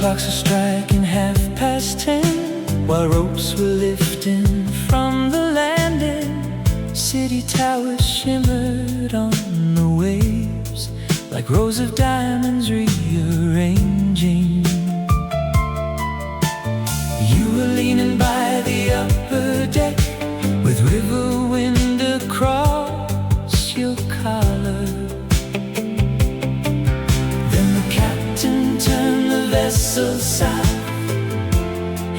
clocks are striking 10:30, while ropes were lifting from the landing. City towers shimmered on the waves like rows of diamonds rearranging. You were leaning by the upper deck with river wind across your collar. Then the captain turned the vessel south,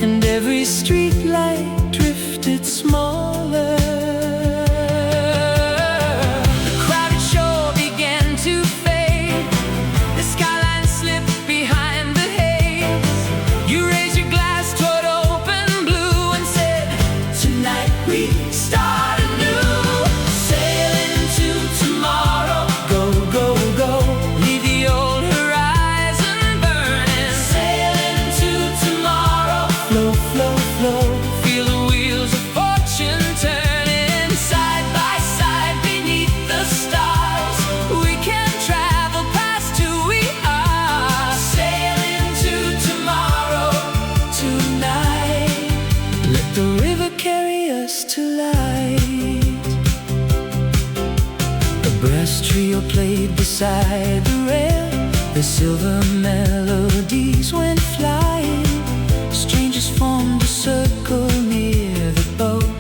and every street light drifted smaller. The crowded shore began to fade, the skyline slipped behind the haze. You raised your glass toward open blue and said, tonight we start anew. Sail into tomorrow, go, go, go. Leave the old horizon burning. Sail into tomorrow, flow, flow, flow. Feel the wheels of fortune turning. Side by side beneath the stars, we can travel past who we are. Sail into tomorrow, tonight. Let the river carry us to light. A brass trio played beside the rail, the silver melodies went flying. Strangers formed a circle near the boat,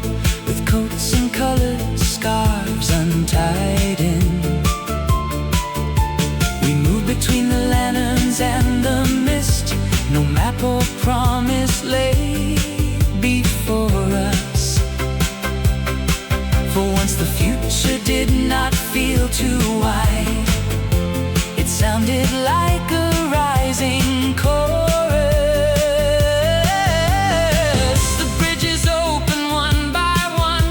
with coats and colored scarves untied in. We moved between the lanterns and the mist. No map or promise lay before us. For once the future did not feel too wide. It sounded like a rising chorus. The bridges open one by one,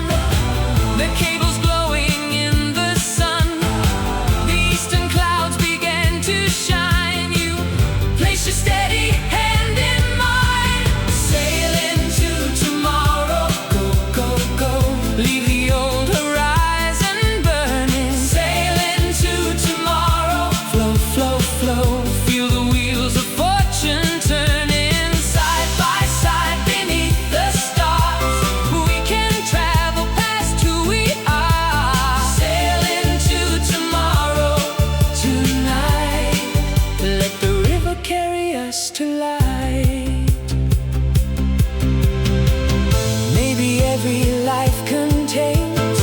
the cables glowing in the sun. The eastern clouds began to shine. You place your steady hand in mine. Sail into tomorrow, go, go, go. Leave the old horizon burning. Sail into tomorrow, flow, flow, flow. Feel the wheels of fortune turning. Side by side beneath the stars, we can travel past who we are. Sail into tomorrow, tonight. Let the river carry us to light. Maybe every life contains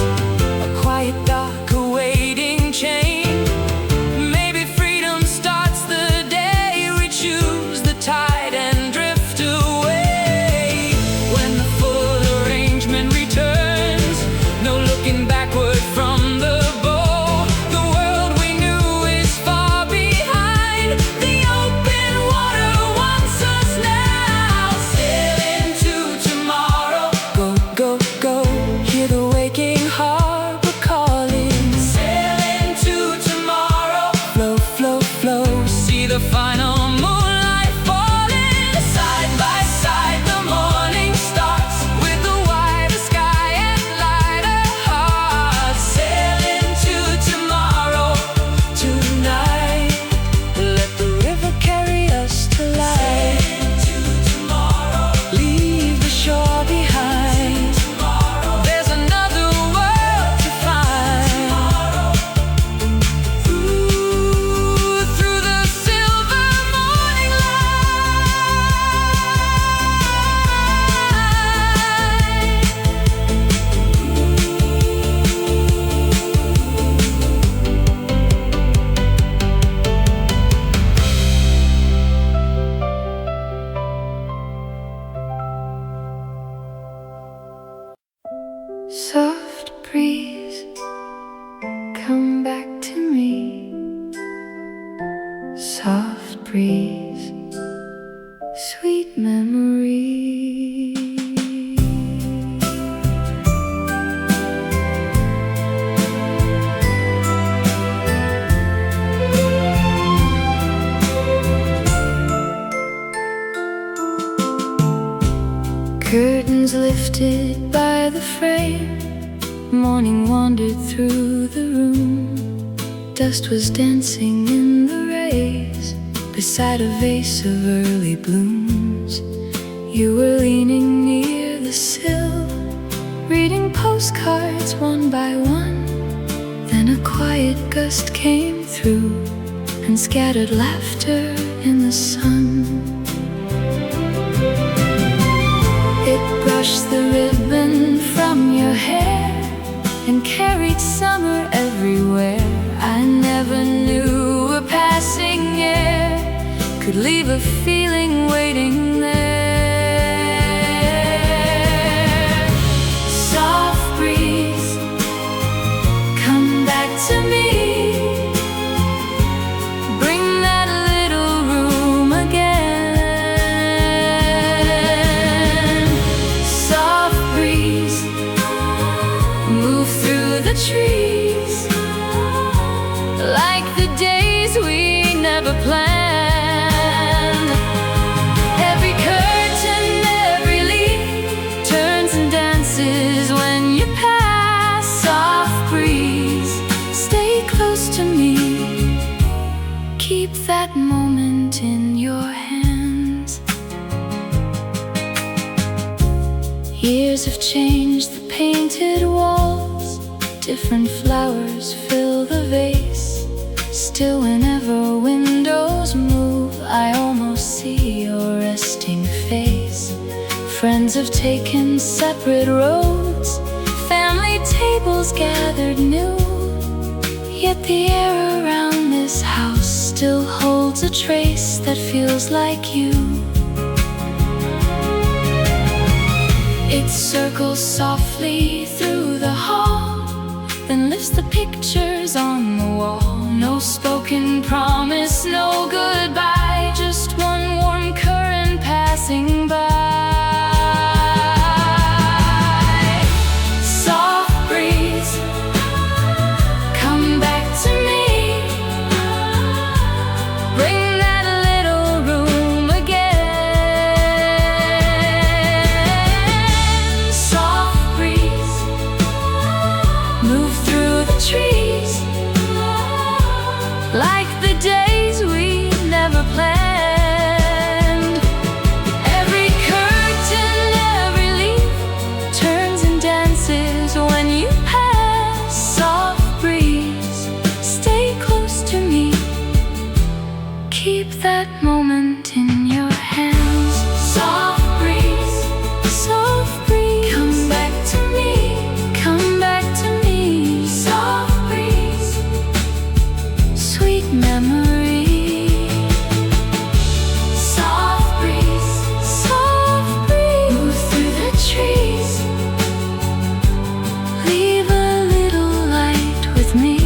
a quiet, dark, awaiting change. Maybe freedom starts the day we choose the tide and drift away. When the full arrangement returns, no looking backward from the bow. The world we knew is far behind. The open water wants us now. Sail into tomorrow, go, go, go. Hear the waking harbor calling. Sail into tomorrow, flow, flow, flow. See the final moonlight falling. Side by side the morning starts, with the wider sky and lighter hearts. Sail into tomorrow, tonight. Let the river carry us to light. Sail into tomorrow, leave the shore behind. There's another world to find. Ooh, through the silver morning Soft breeze, come back to me. Soft breeze, sweet memory. Curtains lifted by the frame, morning wandered through the room. Dust was dancing in the rays, the beside a vase of early blooms. You were leaning near the sill, reading postcards one by one. Then a quiet gust came through and scattered laughter in the sun. It brushed the ribbon from your hair and carried summer everywhere. I never knew a passing year could leave a feeling waiting there. Soft breeze, come back to me. Bring that little room again. Soft breeze, move through the trees like the days we never planned. Every curtain, every leaf turns and dances when you pass. Soft breeze, stay close to me. Keep that moment in your hands. Years have changed the painted walls. Different flowers fill the vase. Still, whenever windows move, I almost see your resting face. Friends have taken separate roads, family tables gathered new. Yet the air around this house still holds a trace that feels like you. It circles softly through the hall, then lifts the pictures on the wall. No spoken promise, no goodbye, just one warm current passing by. Soft breeze, come back to me. Bring that little room again. Soft breeze, move through the trees like the days we never planned. Every curtain, every leaf turns and dances when you pass. Soft breeze, stay close to me. Keep that moment in your hands. Soft breeze, come back to me. Come back to me. Soft breeze, sweet memory. Soft breeze, move through the trees. Leave a little light with me.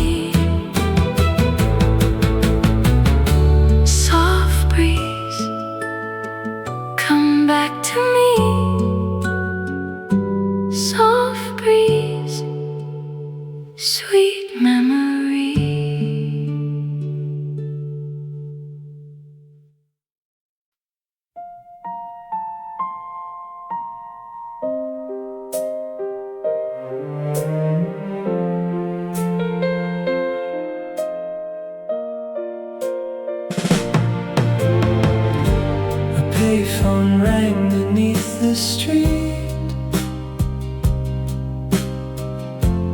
Soft breeze, come back to me. Soft breeze, sweet memory. A payphone rang beneath the street,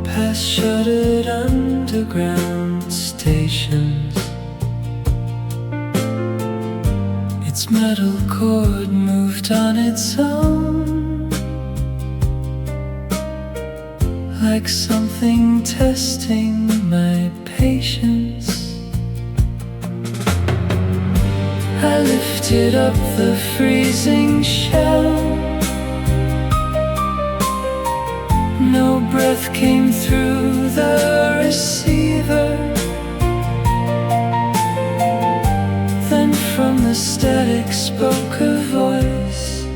past shuttered underground stations. Its metal cord moved on its own, like something testing my patience. I lifted up the freezing shell. No breath came through the receiver. Then from the static spoke a voice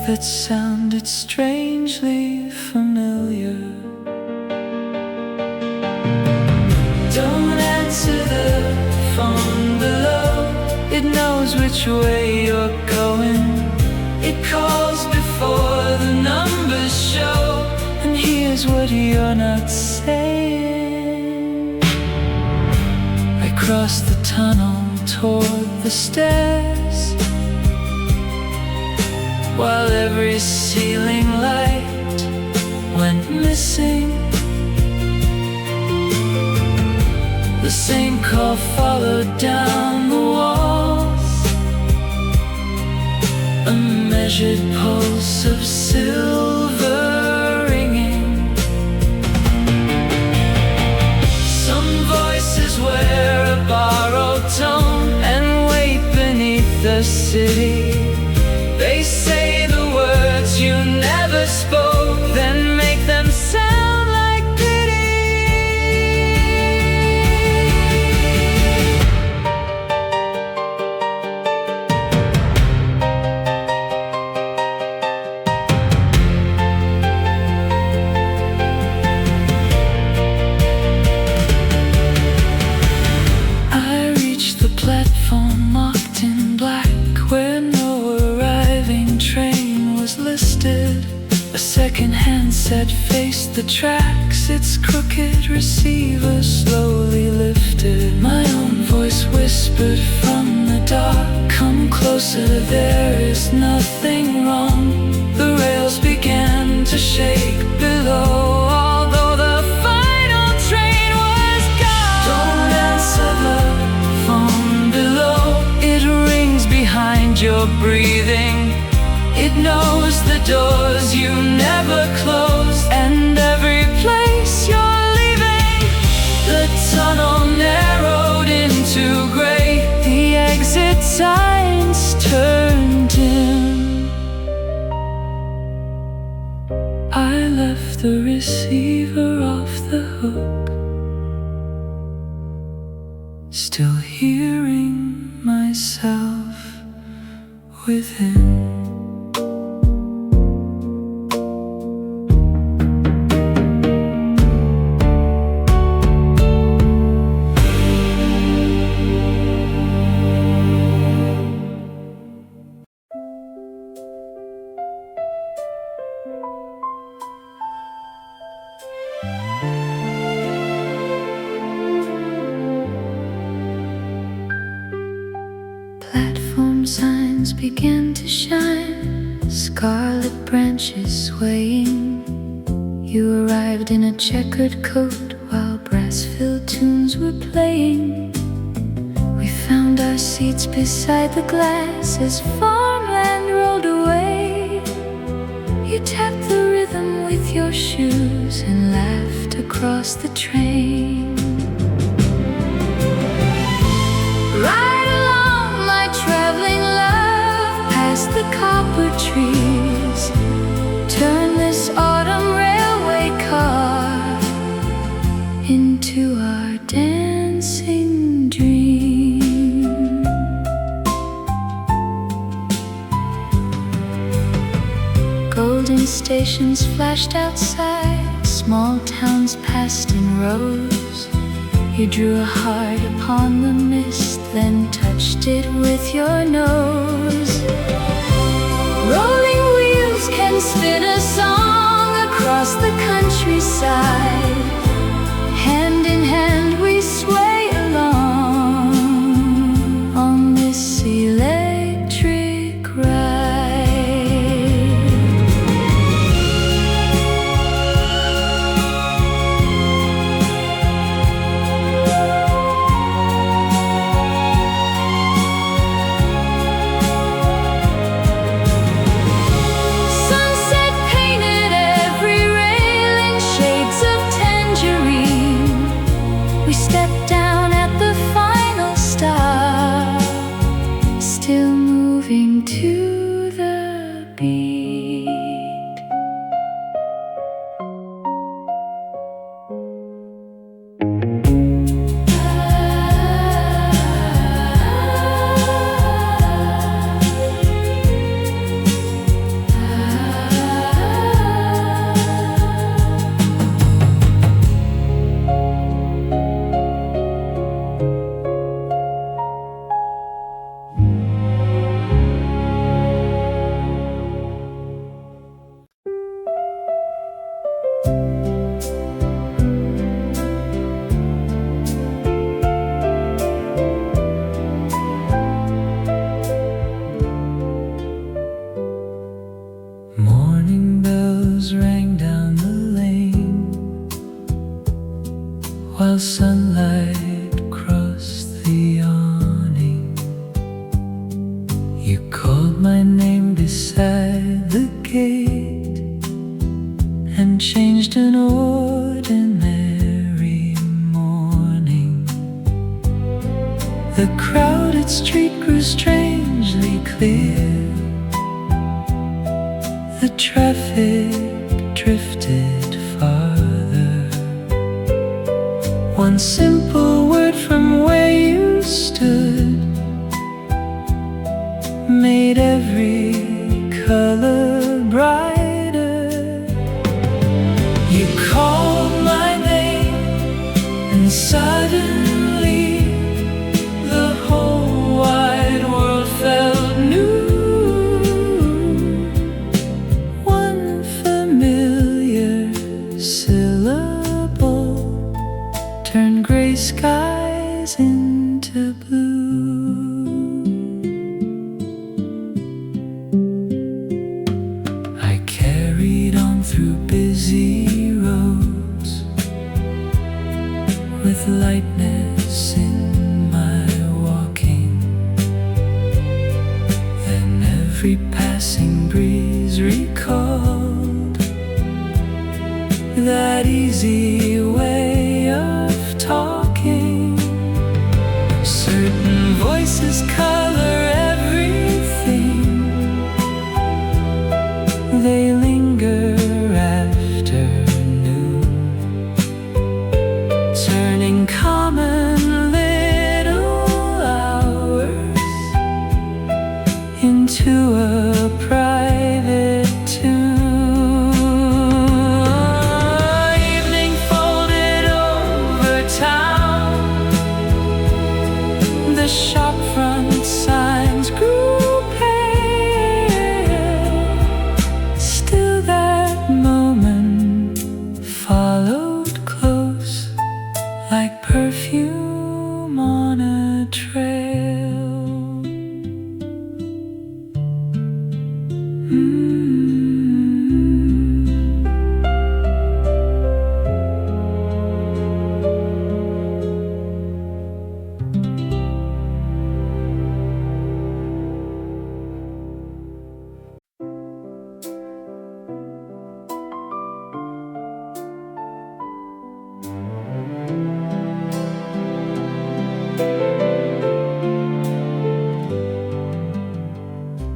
that sounded strangely familiar. Don't answer the phone below. It knows which way you're going. It calls before the numbers show, and here's what you're not saying. I across the tunnel toward the stairs, while every ceiling light went missing. The same call followed down the walls, a measured pulse of silver ringing. Some voices wear a borrowed tone and wait beneath the city. They say the words you never spoke, then make them sound like set faced the tracks, its crooked receiver slowly lifted. My own voice whispered from the dark, come closer, there is nothing wrong. The rails began to shake below, although the final train was gone. Don't answer the phone below, it rings behind your breathing. It knows the doors you never closed, and every place you're leaving. The tunnel narrowed into gray, the exit signs turned dim. I left the receiver off the hook, still hearing myself within. Platform signs began to shine, scarlet branches swaying. You arrived in a checkered coat while brass-filled tunes were playing. We found our seats beside the glass as farmland rolled away. You tapped the rhythm with your shoes and laughed across the train. Ride along, my traveling love, past the copper trees. Turn this autumn railway car into our dancing dream. Golden stations flashed outside, small towns passed in rows. You drew a heart upon the mist, then touched it with your nose. Rolling wheels can spin a song across the countryside. Hand in hand we sway along on this electric ride. Sunset painted every railing, shades of morning bells rang down the lane, while sunlight crossed the awning. You called my name beside the gate and changed an ordinary morning. The crowded street grew strangely clear. The traffic drifted farther. One simple word from where you stood made every color brighter. You called my name and suddenly the whole wide world felt new. One familiar syllable turned gray skies into blue. I carried on through busy roads with lightness in my walking. Then every passing breeze recalled that easy way of talking. Certain voices color everything. They linger after noon, turning common little hours into a private tune. Evening folded over town. The shop front signs grew pale. Still that moment followed close, like perfume on a trail.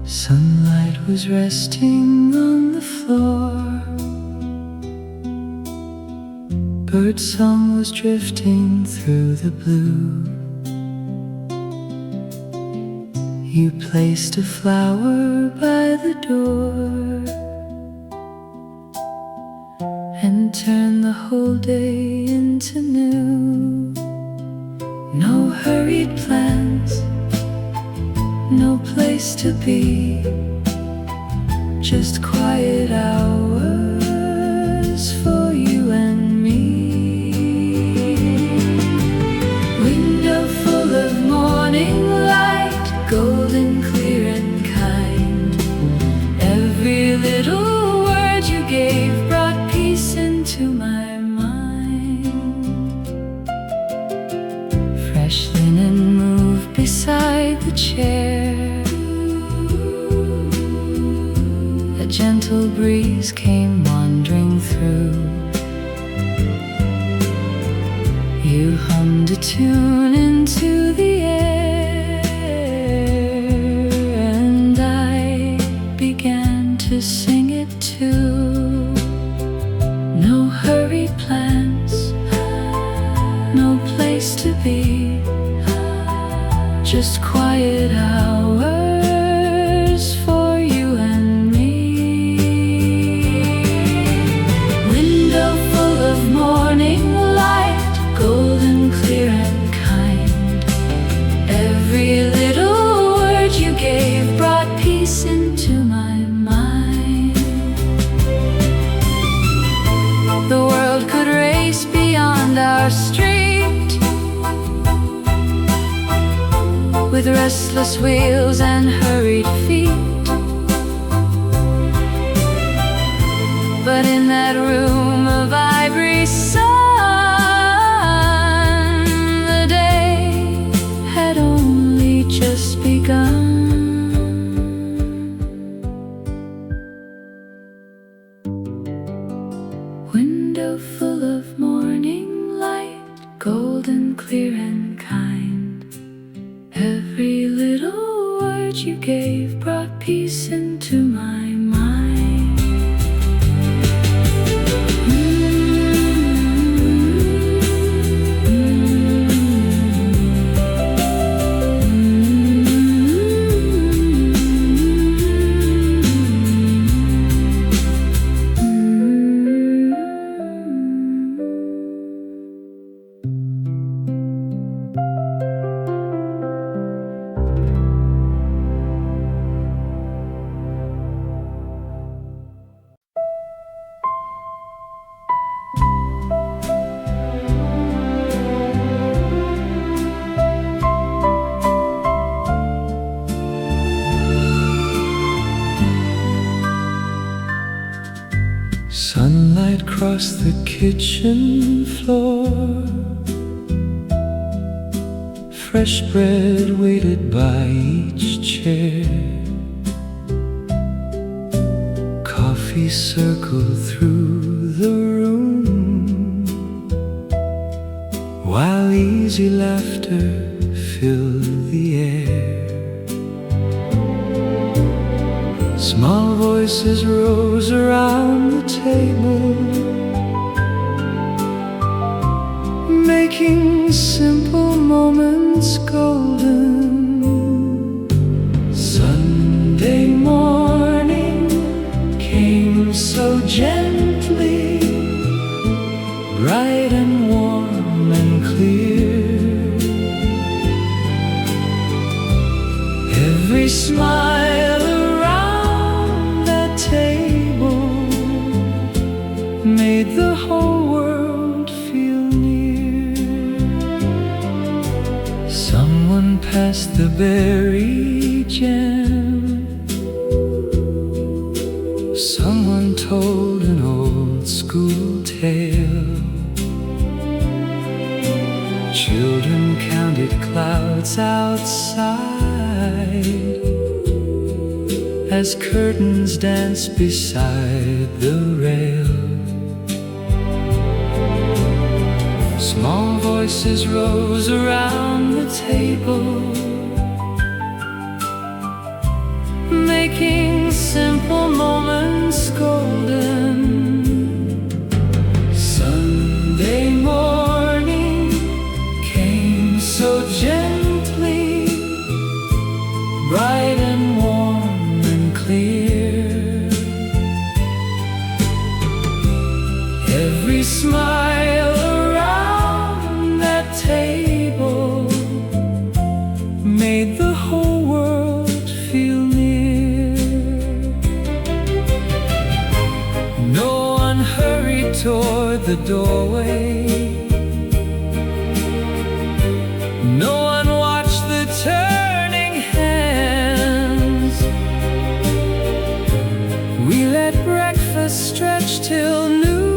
Sunlight was resting on the floor. Birdsong was drifting through the blue. You placed a flower by the door and turned the whole day into new. No hurried plans, no place to be, just quiet hours for you and me. Window full of morning light, golden clear and kind. Every little word you gave brought peace into my mind. Fresh linen moved beside the chair. A gentle breeze came wandering through. You hummed a tune into the air, and I began to sing it too. No hurried plans, no place to be, just quiet hours for you and me. Window full of morning light, golden clear and kind. Every little word you gave brought peace into my mind. The world could race beyond our street with restless wheels and hurried feet. But in that room of ivory sun, the day had only just begun. Window full of morning light, golden, clear and kind. Every little word you gave brought peace into my mind. Sunlight crossed the kitchen floor. Fresh bread waited by each chair. Coffee circled through the room, while easy laughter filled the air. Small voices rose around the table, making simple moments golden. Sunday morning came so gently, bright and warm and clear. Every smile around that table made the whole world feel near. Someone passed the berry jam. Someone told an old school tale. Children counted clouds outside as curtains danced beside the rail. Small voices rose around the table, making simple moments golden. Sunday morning came so gently, bright and warm and clear. Every smile around that table made the whole world feel near. No one hurried toward the doorway. No one watched the turning hands. We let breakfast stretch till noon,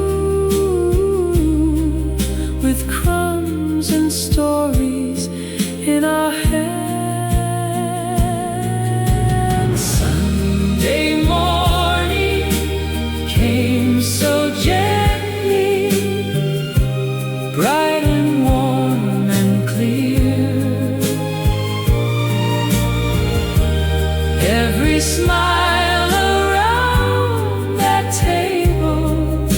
with crumbs and stories in our hands. Sunday morning came so gently, bright and warm and clear. Every smile around that table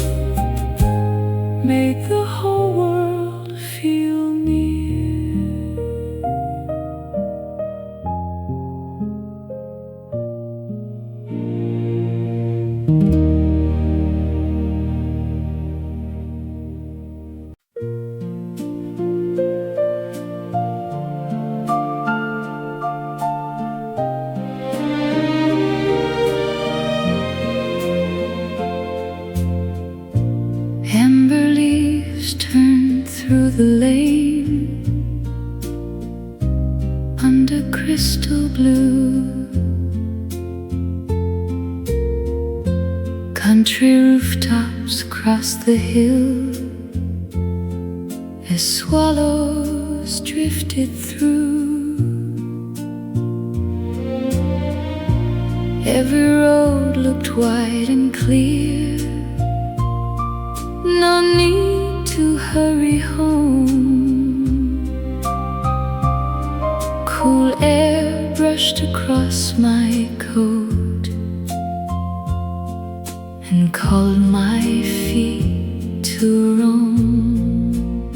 made the whole world feel near. Amber leaves turn through the lane under crystal blue. Country country rooftops across the hill as swallows drifted through. Every road looked wide and clear, no need to hurry home. Cool air brushed across my coat and called my feet to roam.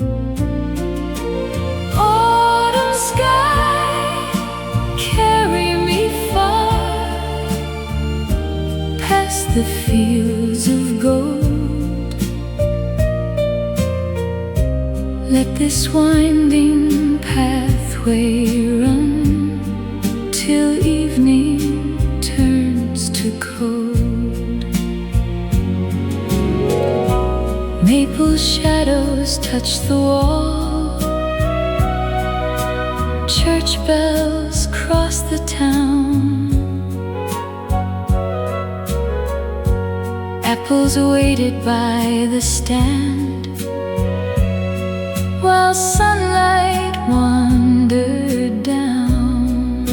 Autumn sky, carry me far past the fields of gold. Let this winding pathway run till evening turns to cold. Maple shadows touch the wall, church bells cross the town. Apples waited by the stand while sunlight wandered down.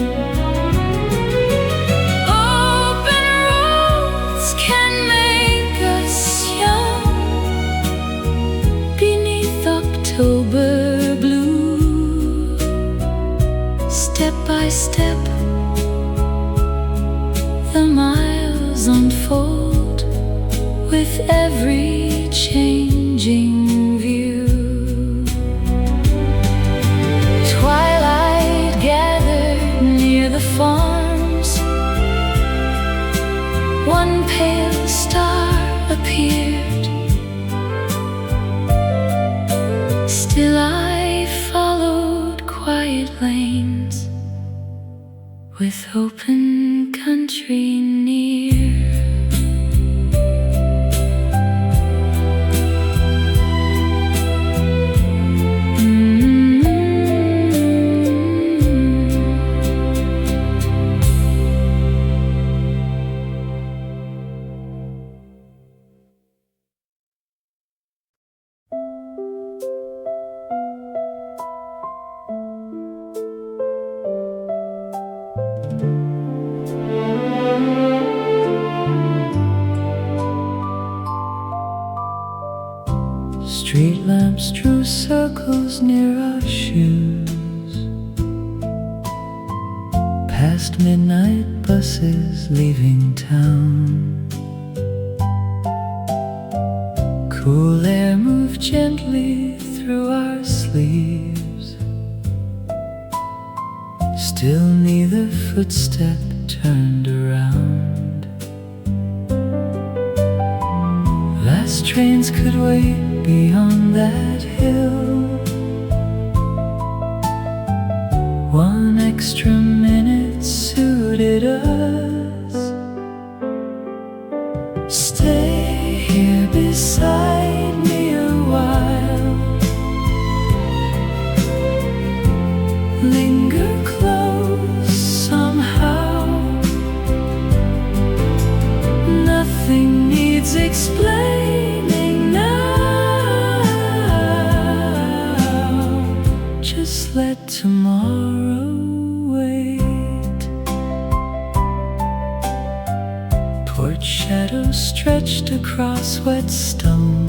Open roads can make us young beneath October blue. Step by step, the miles unfold with every changing view. Twilight gathered near the farms, one pale star appeared. Still I followed quiet lanes with open country near. Street lamps drew circles near our shoes, past midnight buses leaving town. Cool air moved gently through our sleeves, still neither footstep turned around. Last trains could wait beyond that hill. One extra minute suited us. Stay here beside me a while. Linger close somehow. Nothing needs explaining now. Just let tomorrow wait. Porch shadows stretched across wet stone.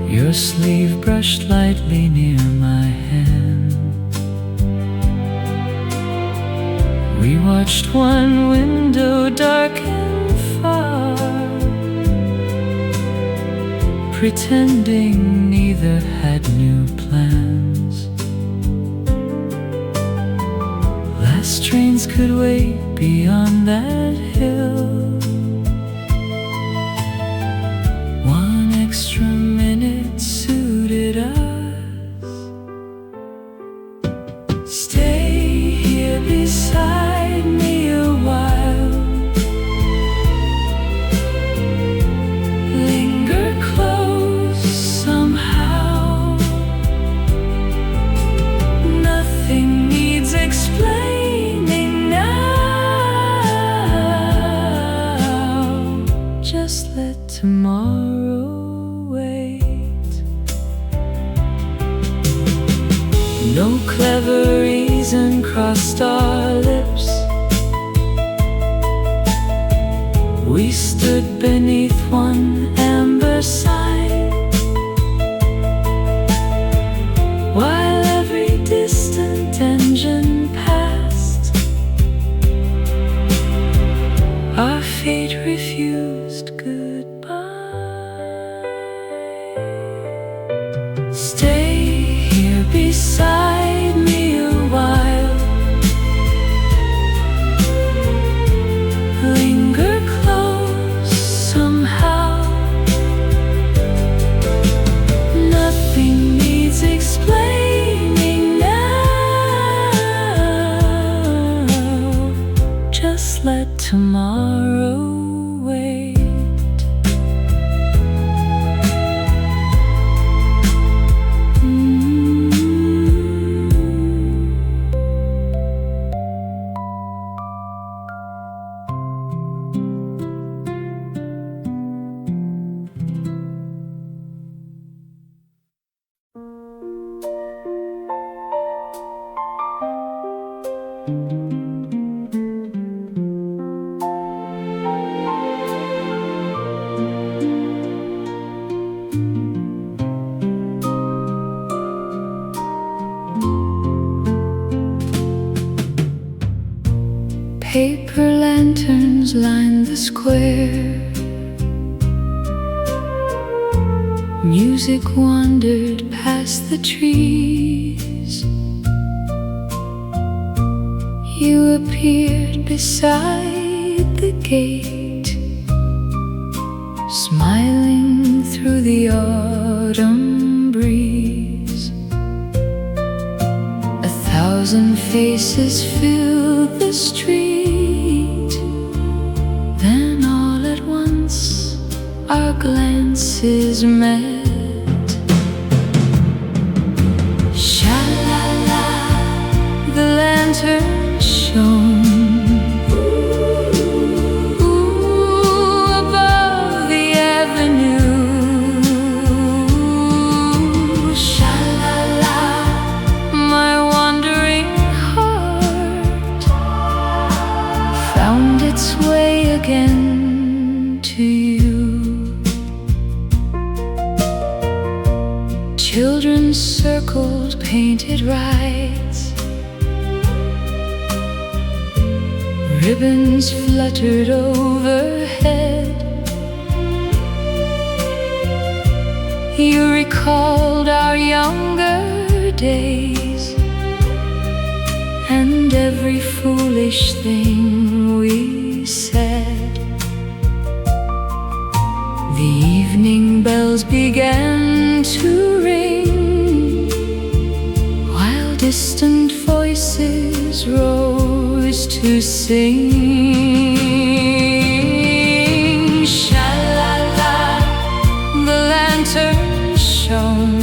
Your sleeve brushed lightly near my hand. We watched one window darken far, pretending neither had new plans. Last trains could wait beyond that hill. One extra minute suited us. Stay here beside me a while. Linger close somehow. Nothing needs explaining now. tomorrow wait. No clever reason crossed our lips. We stood beneath one amber sign, while every distant engine passed. Our fate refused goodbye. Stay here beside me a while. Linger close somehow. Nothing needs explaining now. Just let tomorrow wait. Paper lanterns lined the square. Music wandered past the trees. You appeared beside the gate, smiling through the autumn breeze. 1,000 faces filled the street. Then all at once our glances met. Sha-la-la, the lantern shone. Ooh, above the avenue. Sha-la-la, my wandering heart found its way again to you. Children circled painted rides. Ribbons fluttered overhead. You recalled our younger days and every foolish thing we said. The evening bells began to ring, while distant voices rose to sing. Sha-la-la, the lantern shone.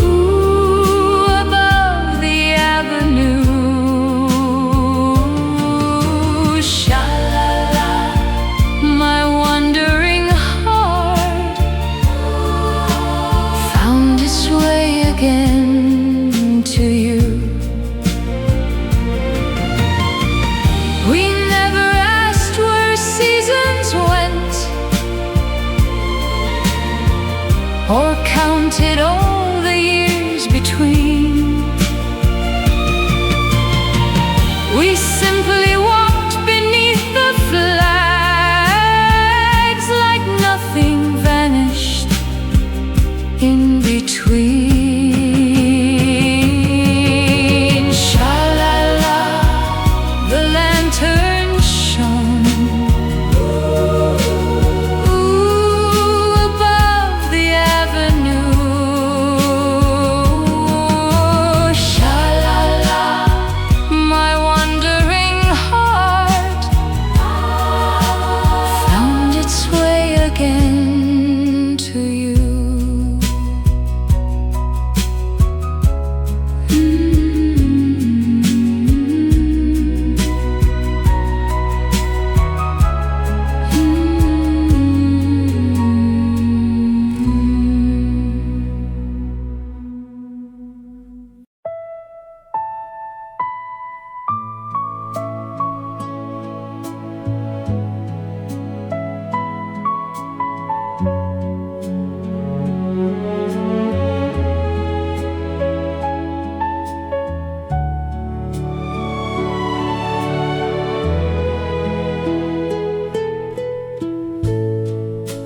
Ooh, above the avenue. Sha-la-la, my wandering heart found its way again to you. We never asked where seasons went, or counted all the years between. We simply walked beneath the flags like nothing vanished in between. Sha-la-la, the lantern shone. Ooh, above the avenue.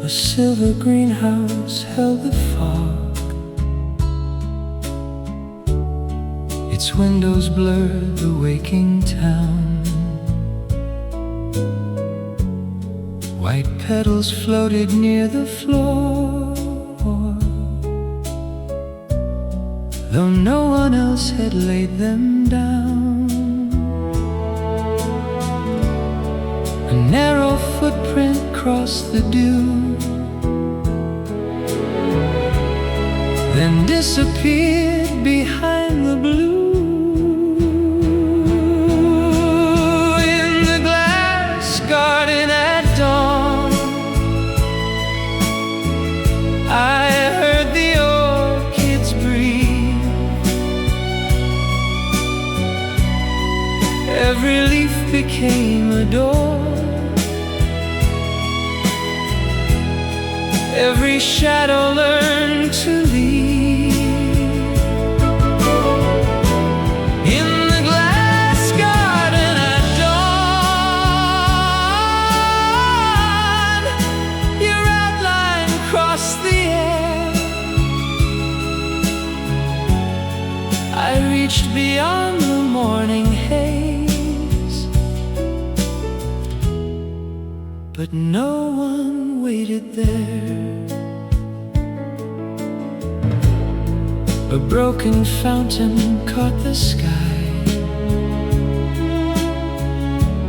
A silver greenhouse held the fog. Its windows blurred the waking town. White petals floated near the floor, though no one else had laid them down. A narrow footprint crossed the dew, then disappeared behind the blue. In the glass garden at dawn, I heard the orchids breathe. Every leaf became a door, every shadow learned to leave. In the glass garden at dawn, your outline crossed the air. I reached beyond the morning haze, but no one waited there. A broken fountain caught the sky.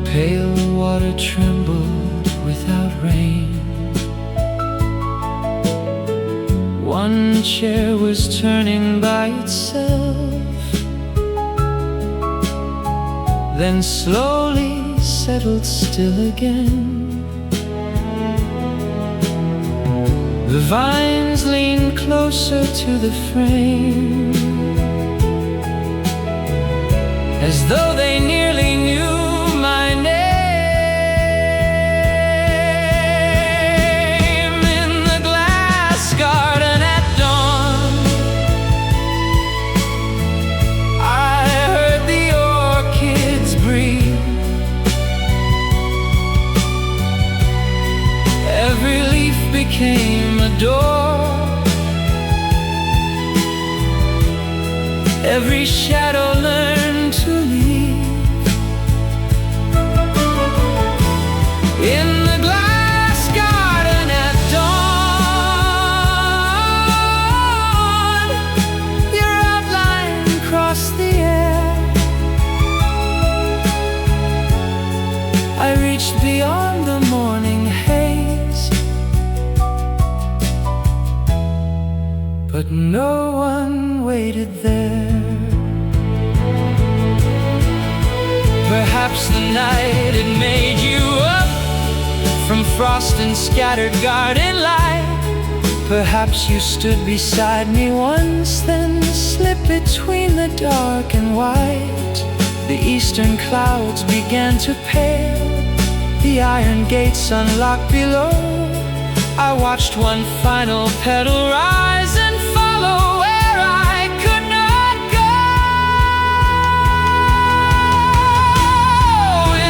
Pale water trembled without rain. One chair was turning by itself, then slowly settled still again. The vines leaned closer to the frame, as though they nearly knew my name. In the glass garden at dawn, I heard the orchids breathe. Every leaf became a door, every shadow learned to leave. In the glass garden at dawn, your outline crossed the air. I reached beyond the morning haze, but no one waited there. Perhaps the night had made you up from frost and scattered garden light. Perhaps you stood beside me once, then slipped between the dark and white. The eastern clouds began to pale, the iron gates unlocked below. I watched one final petal rise and follow where I could not go.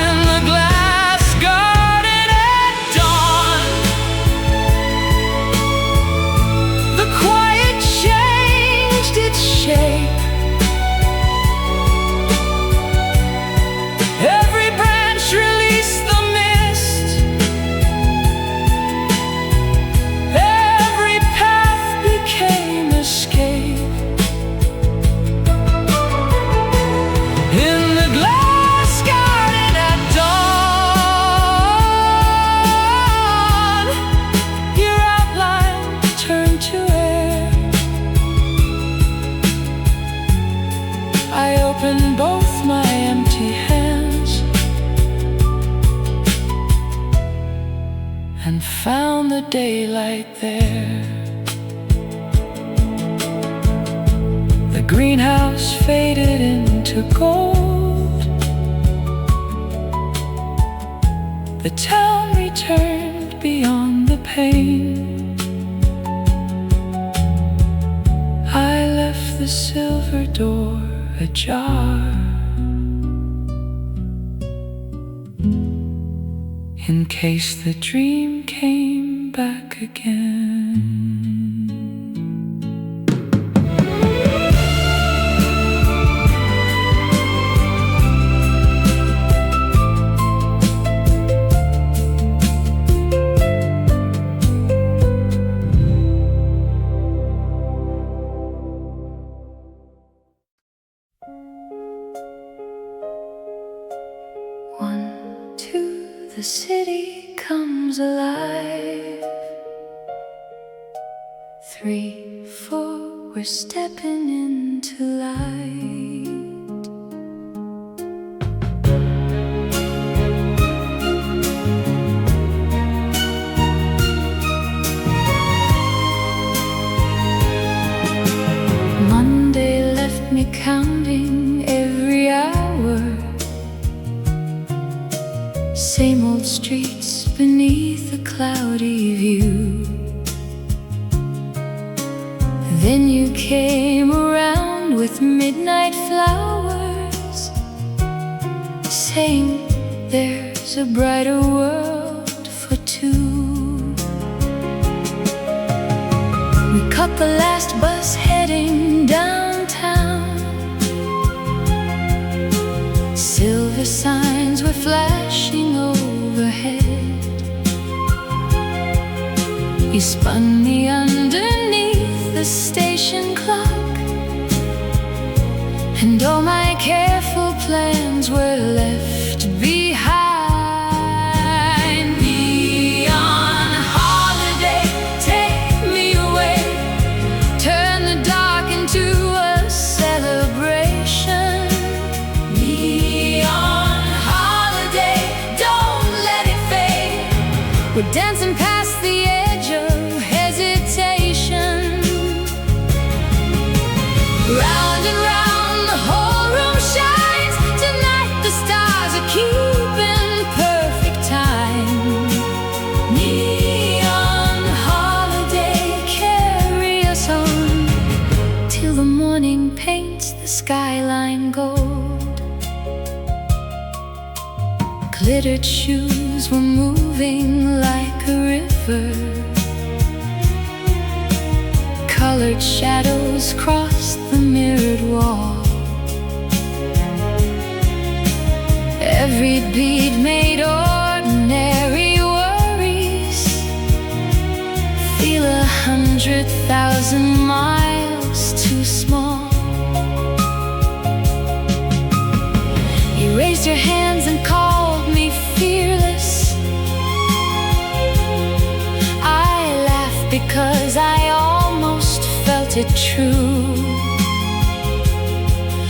In the glass garden at dawn, the quiet changed its shape. Every branch released the mist, every path became escape. In the glass garden at dawn, your outline turned to air. I opened both my empty hands and found the daylight there. The greenhouse faded into gold. The town returned beyond the pain. I left the silver door ajar, in case the dream came back again. The city comes alive. 3, 4, we're stepping into light. Monday left me counting every hour. Same old streets beneath a cloudy view. Then you came around with midnight flowers, saying there's a brighter world for two. We caught the last bus heading downtown. Silver signs were flashing overhead. You spun me underneath the station clock, and all my careful plans were left behind. Neon holiday, take me away. Turn the dark into a celebration. We're dancing past the edge of hesitation. Round and round the whole room shines. Tonight the stars are keeping perfect time. Neon holiday, carry us on till the morning paints the skyline gold. Glittered shoes were moving like a river. Colored shadows crossed the mirrored wall. Every beat made ordinary worries feel 100,000 miles too small. You raised your hands and called me fearless. I laughed because I almost felt it true.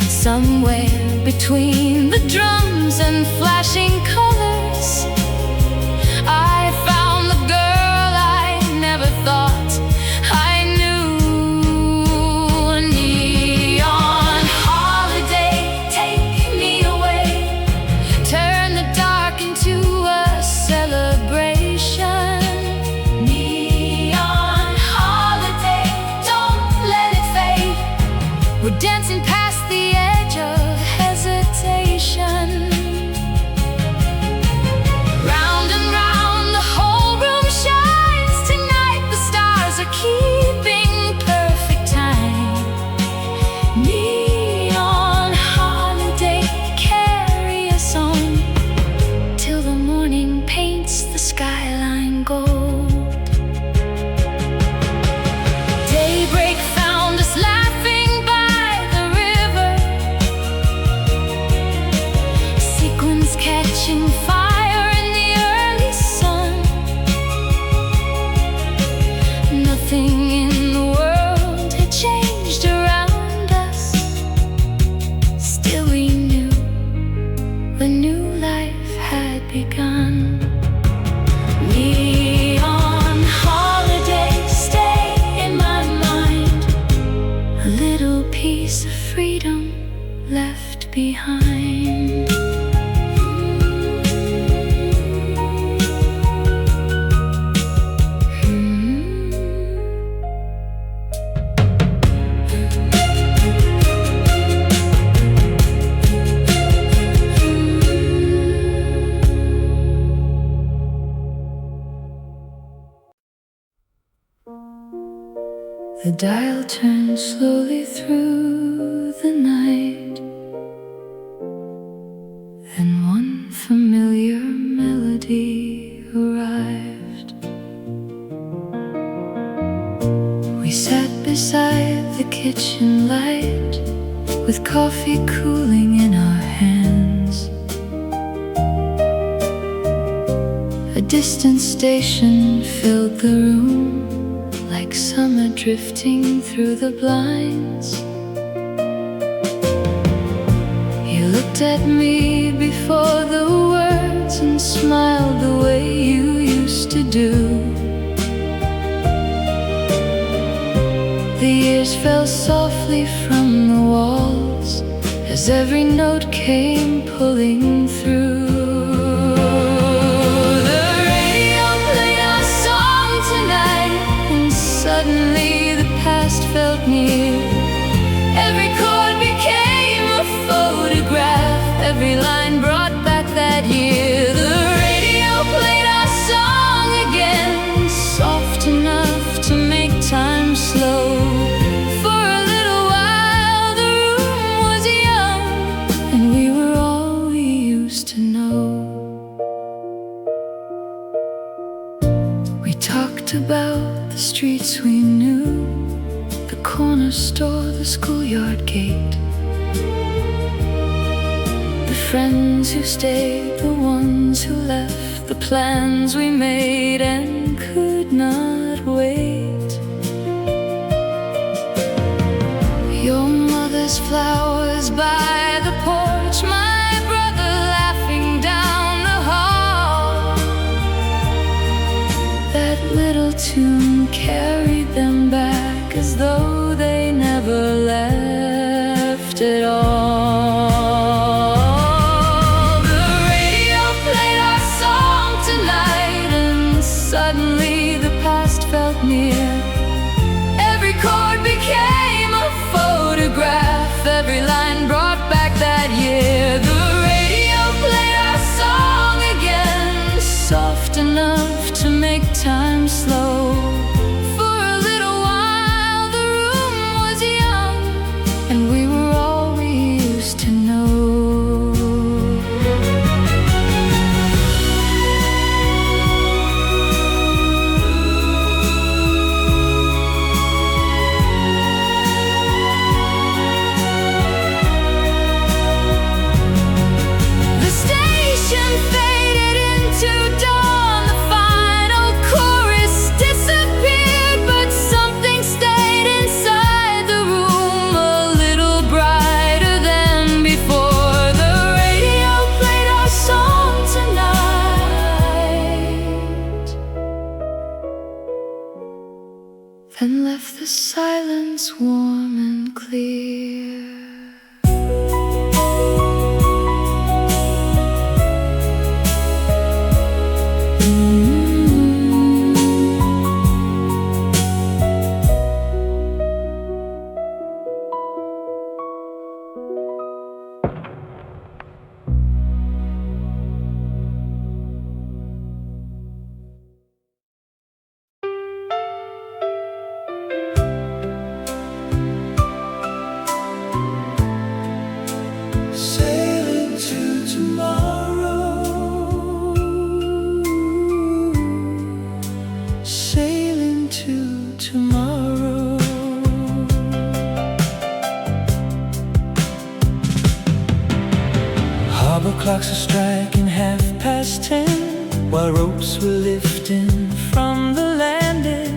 Somewhere between the drums and flashing colors, I found the girl I never thought I knew. Neon holiday, take me away. Turn the dark into a celebration. Neon holiday, don't let it fade. We're dancing past the edge of hesitation. Round and round the whole room shines. Tonight the stars are keeping perfect time. Neon holiday, carry us on till the morning paints the skyline gold. Daybreak found us laughing by the river, sequins catching fire in the early sun. Nothing in the world had changed around us. Still we knew the new life had begun. Neon holiday, stay in my mind. A little piece of freedom left behind. The dial turned slowly through the night, and one familiar melody arrived. We sat beside the kitchen light, with coffee cooling in our hands. A distant station filled the room, like summer drifting through the blinds. You looked at me before the words and smiled the way you used to do. The years fell softly from the walls as every note came pulling through. Suddenly the past felt near. Every chord became a photograph. Every line brought back that year. The radio played our song again, soft enough to make time slow. For a little while the room was young, and we were all we used to know. We talked about the streets we knew, the corner store, the schoolyard gate, the friends who stayed, the ones who left, the plans we made and could not wait. Your mother's flowers by the porch, my brother laughing down the hall. That little tune carried them back as though they never left at all. The radio played our song tonight, and suddenly the past felt near. Every chord became a photograph. Every line brought back that year. The radio played our song again, soft enough to make time slow. For a little while the room was young, and we were all we used to know. The station faded into dawn. The final chorus disappeared, but something stayed inside the room, a little brighter than before. The radio played our song tonight, then left the silence warm and clear. Sailing to tomorrow, sailing to tomorrow. Harbor clocks are striking 10:30, while ropes were lifting from the landing.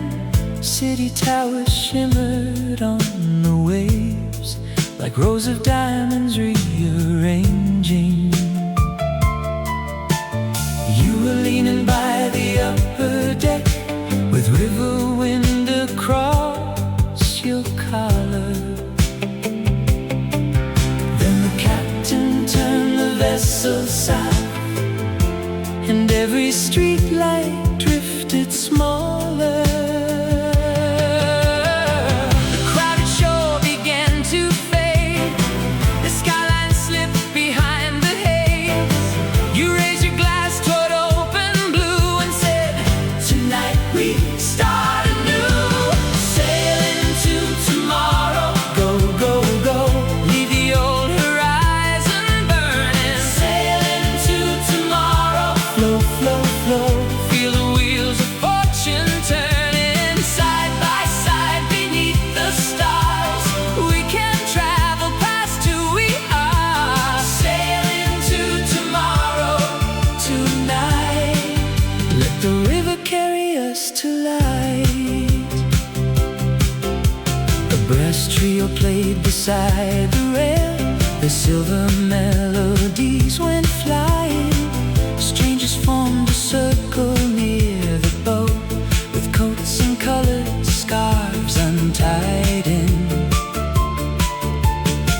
City towers shimmered on the waves, like rows of diamonds rearranging. You were leaning by the upper deck, with river wind across your collar. Then the captain turned the vessel south, and every street light drifted smaller. The crowded shore began to fade. The skyline slipped behind the haze. You raised your glass toward open blue and said, tonight we start anew. Sailing flow, flow. Feel the wheels of fortune turning side by side beneath the stars. We can travel past who we are, sailing to tomorrow tonight. Let the river carry us to light. A brass trio played beside the rail. The silver melodies went flying. Strangers formed a circle near the boat, with coats and colored scarves untied in.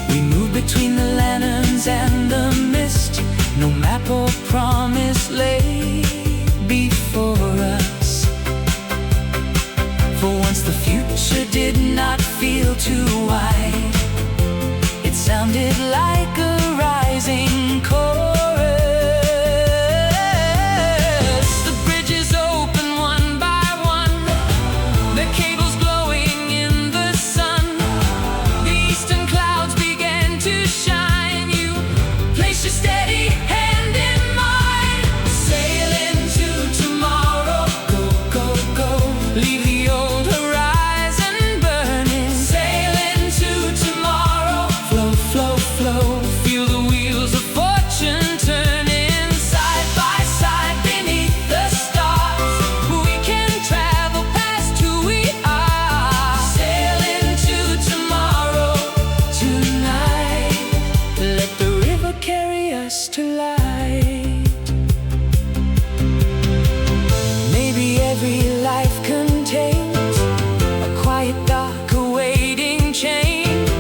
We moved between the lanterns and the mist. No map or promise lay before us. For once the future did not feel too wide. It sounded like a rising chorus. The bridges open one by one, the cables glowing in the sun. The eastern clouds began to shine. You place your steady hand in mine. Sail into tomorrow. Go, go, go. Leave the old horizon burning. Sail into tomorrow. Flow, flow, flow. Feel the wheels of fortune turning side by side beneath the stars. We can travel past who we are, sail into tomorrow tonight. Let the river carry us to light. Maybe every life contains a quiet, dark, awaiting change.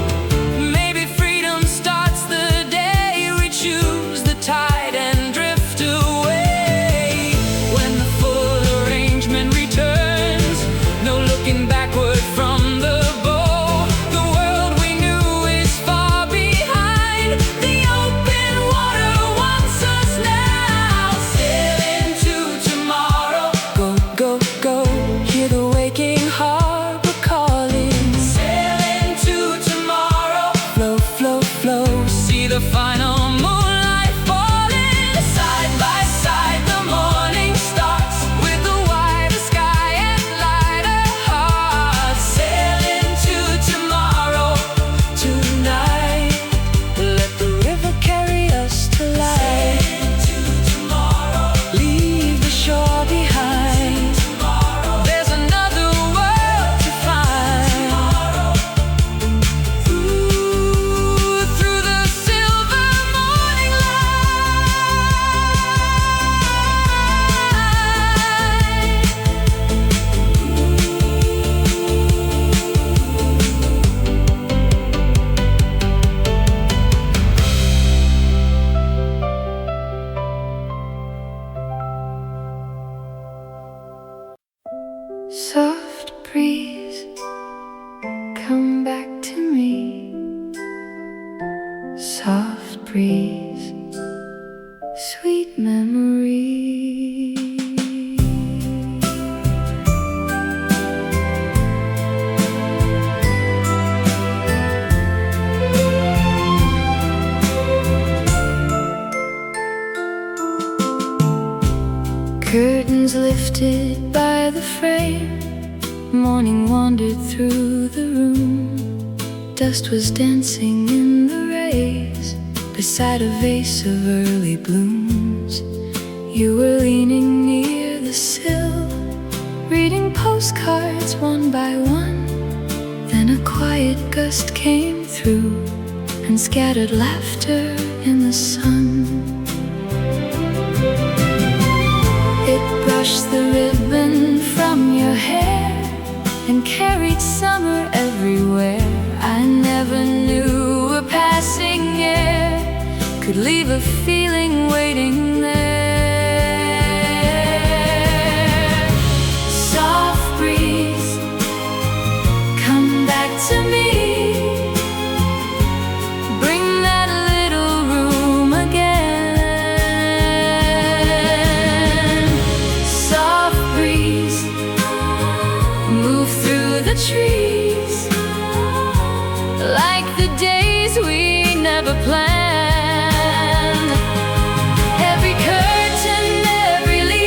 Maybe freedom starts the day we choose the tide and drift away. When the full arrangement returns, no looking backward from the bow. The world we knew is far behind. The open water wants us now. Sail into tomorrow. Go, go, go. Hear the waking harbor calling. Sail into tomorrow. Flow, flow, flow. See the final moonlight falling. Side by side the morning starts, with the wider sky and lighter hearts. Sail into tomorrow tonight. Let the river carry us to light. Sail into tomorrow. Leave the shore behind. There's another world to find. Ooh, through the silver morning Soft breeze, come back to me. Soft breeze, sweet memory. Curtains lifted by the frame, morning wandered through the room. Dust was dancing in the rays, beside a vase of early blooms. You were leaning near the sill, reading postcards one by one. Then a quiet gust came through and scattered laughter in the sun. It brushed the ribbon from your hair and carried summer everywhere. I never knew a passing air could leave a feeling waiting there. Soft breeze, come back to me. Bring that little room again. Soft breeze, move through the trees, like the days we never planned. Every curtain, every leaf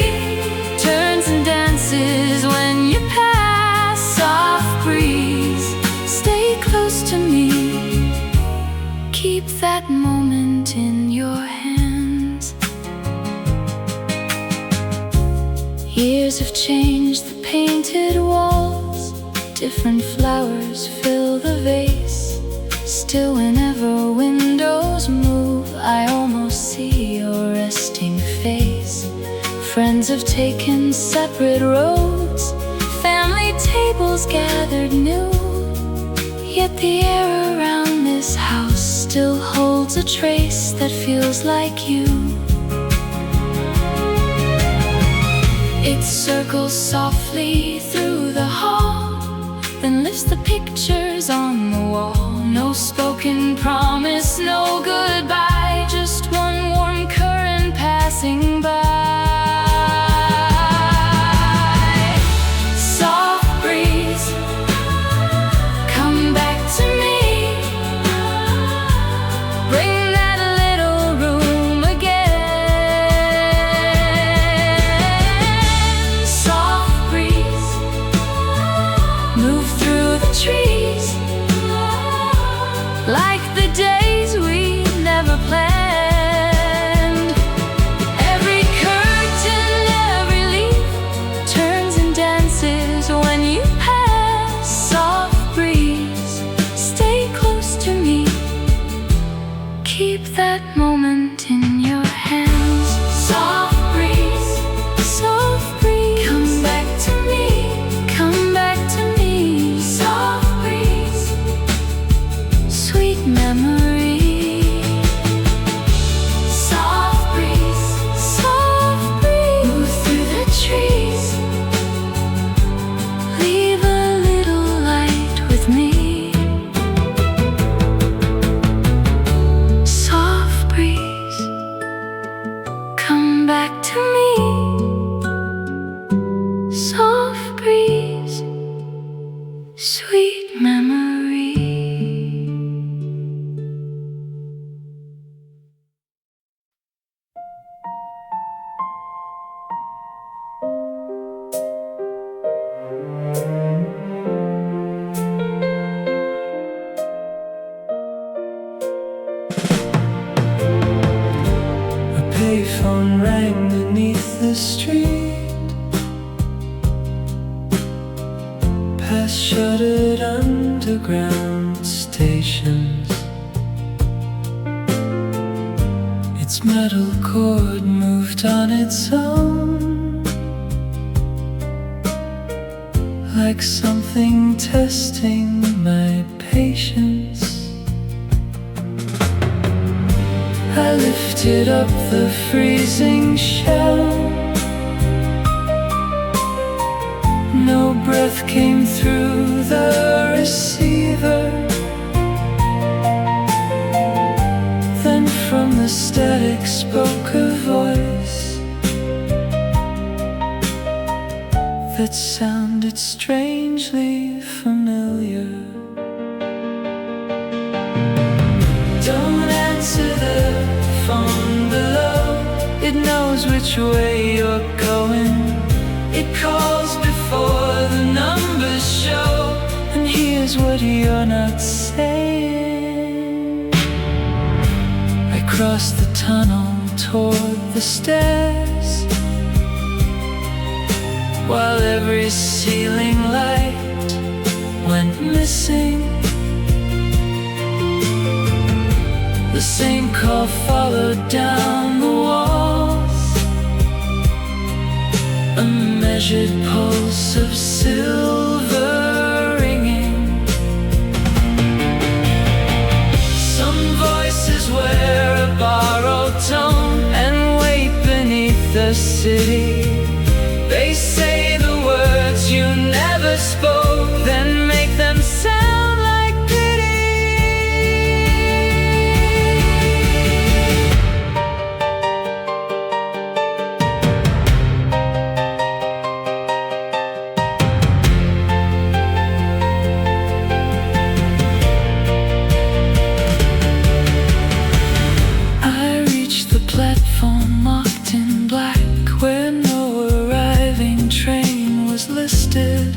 Years have changed the painted walls, different flowers fill the vase. Still whenever windows move, I almost see your resting face. Friends have taken separate roads, family tables gathered new, yet the air around this house still holds a trace that feels like you. It circles softly through the hall, then lifts the pictures on the wall. No spoken promise, no goodbye, just one warm current passing by. Soft breeze, come back to me. Bring that little room again. Soft breeze, move through the trees, like the days we never planned. Every curtain, every leaf turns and dances when you pass. Soft breeze, stay close to me. Keep that moment in your hands. Soft breeze, come back to me. Come back to me. Soft breeze, sweet memory. Soft breeze, move through the trees. Leave a little light with me. Soft breeze, come back to me. Soft breeze, sweet memory. A payphone rang beneath the street, past shuttered underground stations. Its metal cord moved on its own, like something testing my patience. I lifted up the freezing shell. No breath came through the receiver. Then from the static spoke a voice that sounded strangely familiar. Don't answer the phone below, it knows which way you're going. It calls before the numbers show, and here's what you're not saying. I crossed the tunnel toward the stairs, while every ceiling light went missing. The same call followed down the walls, a measured pulse of silver ringing. Some voices wear a borrowed tone and wait beneath the city. They say the words you never spoke, then make them sound like pity. I reached the platform locked in black, where no arriving train was listed.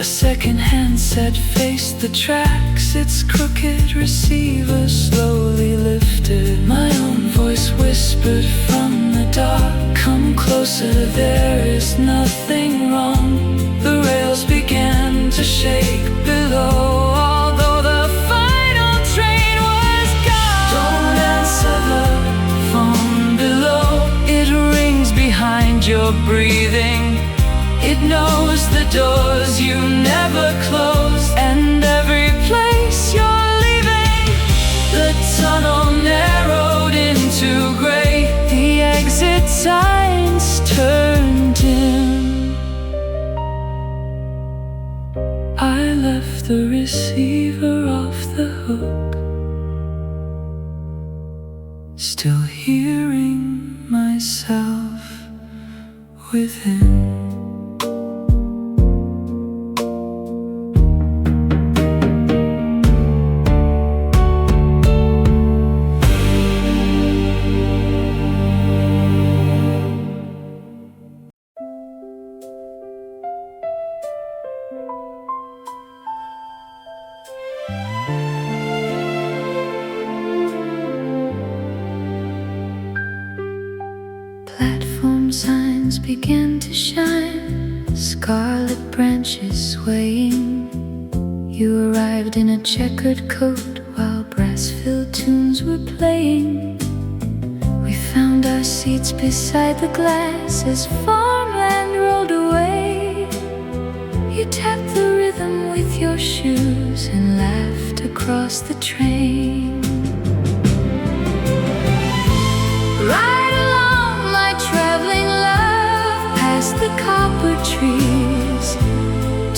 A second-hand set faced the tracks, its crooked receiver slowly lifted. My own voice whispered from the dark, come closer, there is nothing everything wrong. The rails began to shake below, although the final train was gone. Don't answer the phone below. It rings behind your breathing. It knows the doors you never close, and every place you're leaving. The tunnel narrowed into gray. The exit signs turned dim. I left the receiver off the hook, still hearing myself within. Platform signs began to shine, scarlet branches swaying. You arrived in a checkered coat while brass-filled tunes were playing. We found our seats beside the glass as farmland rolled away. You tapped the rhythm with your shoes and laughed across the train. Ride along, my traveling love, past the copper trees.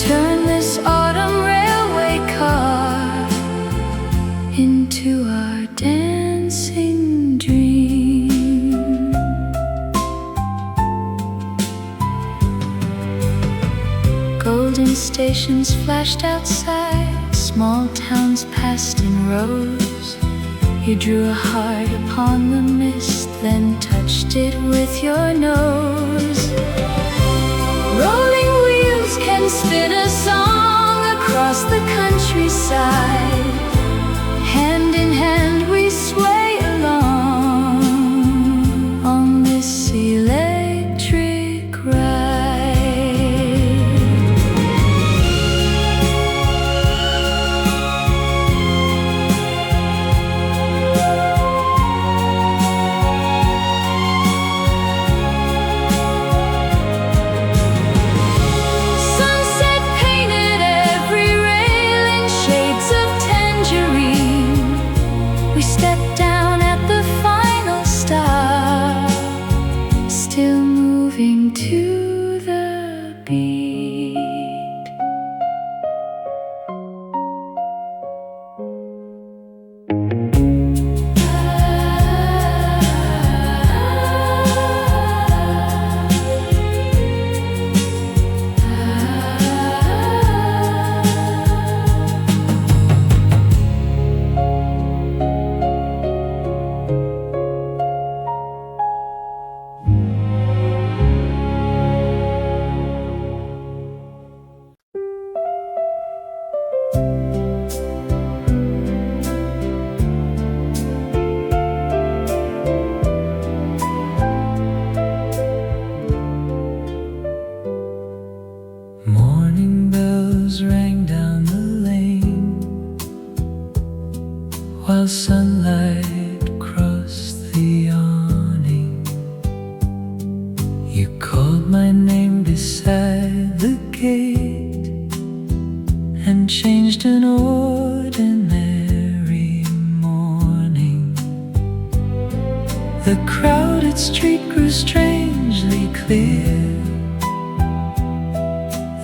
Turn this autumn railway car into our dancing dream. Golden stations flashed outside, small towns passed in rows. You drew a heart upon the mist, then touched it with your nose. Rolling wheels can spin a song across the countryside. Hand in hand we sway along on this electric ride. Sunset painted every rail in shades of tangerine. We stepped down at the final stop, still moving to the beat. Morning bells rang down the lane while sunlight crossed the awning. You called my name beside the gate and changed an ordinary morning. The crowded street grew strangely clear.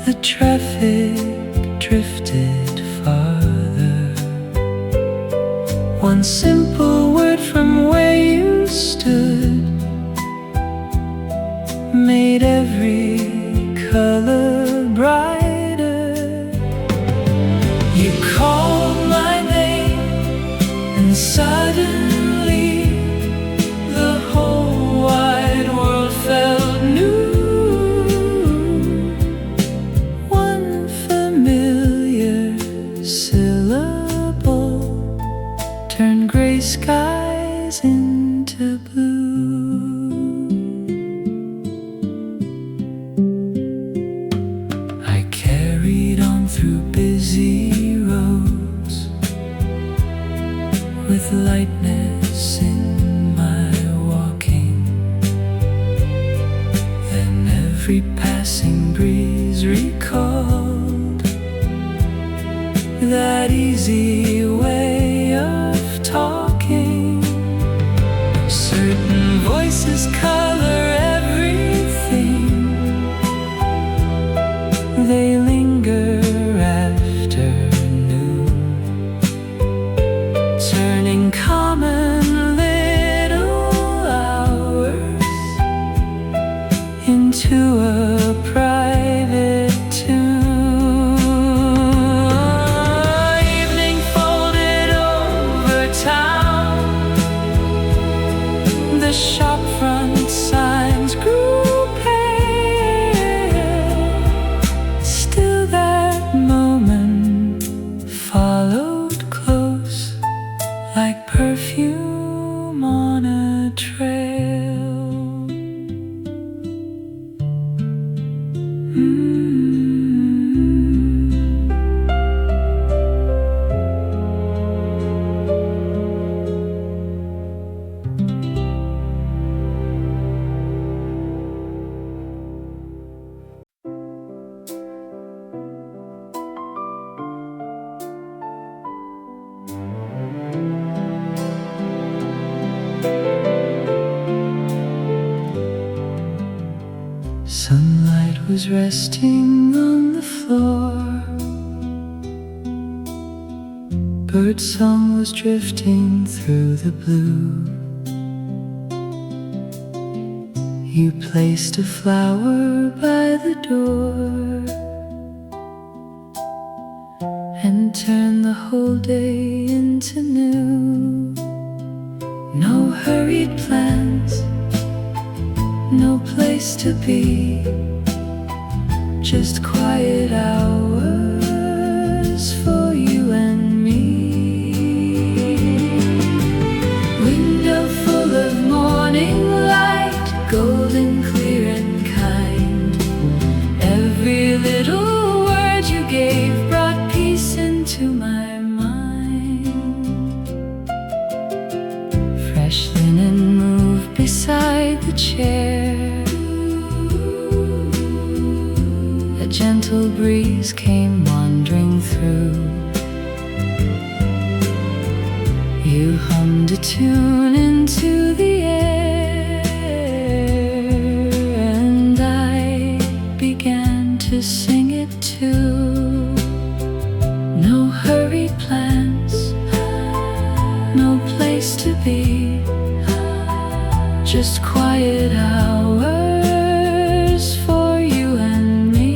The traffic drifted farther. One simple word from where you stood made every color brighter. You called my name and suddenly the whole wide world felt new. Turn gray skies into blue. busy roads with lightness in my walking, and every passing breeze recalled that easy way of talking. Certain voices color everything, they linger after noon, turning common little hours into a private tune. Evening folded over town, the shop front signs grew pale. Still that moment followed close, like perfume on a trail. Sunlight was resting on the floor, birdsong was drifting through the blue. You placed a flower by the door and turned the whole day into new. No hurried plans, no place to be, just quiet hours for you and me. Window full of morning light, golden, clear and kind. Every little word you gave brought peace into my mind. Fresh linen moved beside the chair, a gentle breeze came wandering through. You hummed a tune into the air, and I began to sing it too. No hurried plans, no place to be, just quiet hours for you and me.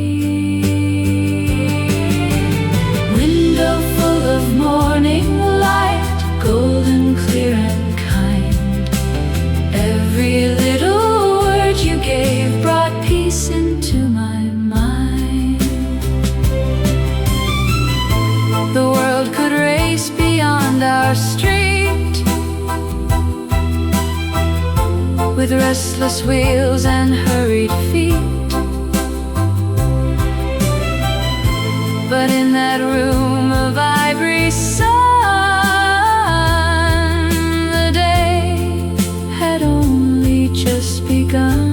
Window full of morning light, golden, clear and kind. Every little word you gave brought peace into my mind. The world could race beyond our street with restless wheels and hurried feet, but in that room of ivory sun, the day had only just begun.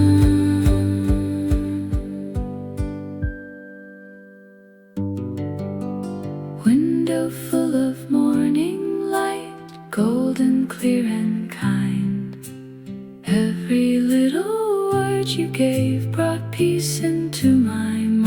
Window full of morning light, golden, clear and kind. Every little word you gave brought peace into my mind.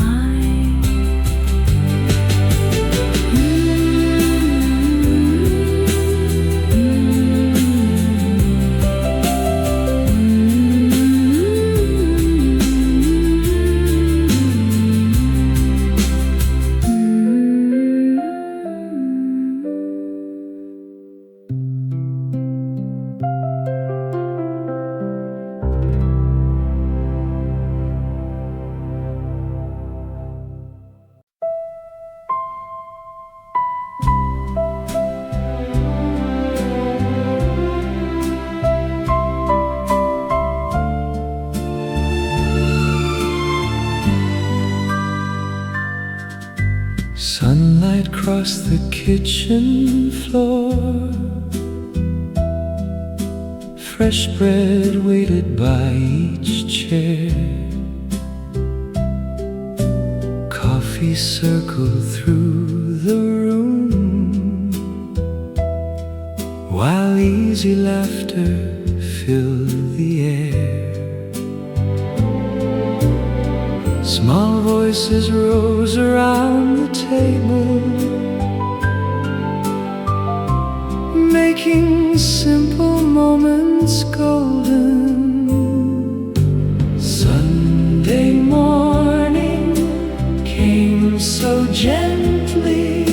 Sunlight crossed the kitchen floor. Fresh bread waited by each chair. Coffee circled through the room, while easy laughter filled the air. Small voices rose around the table, making simple moments golden. Sunday morning came so gently,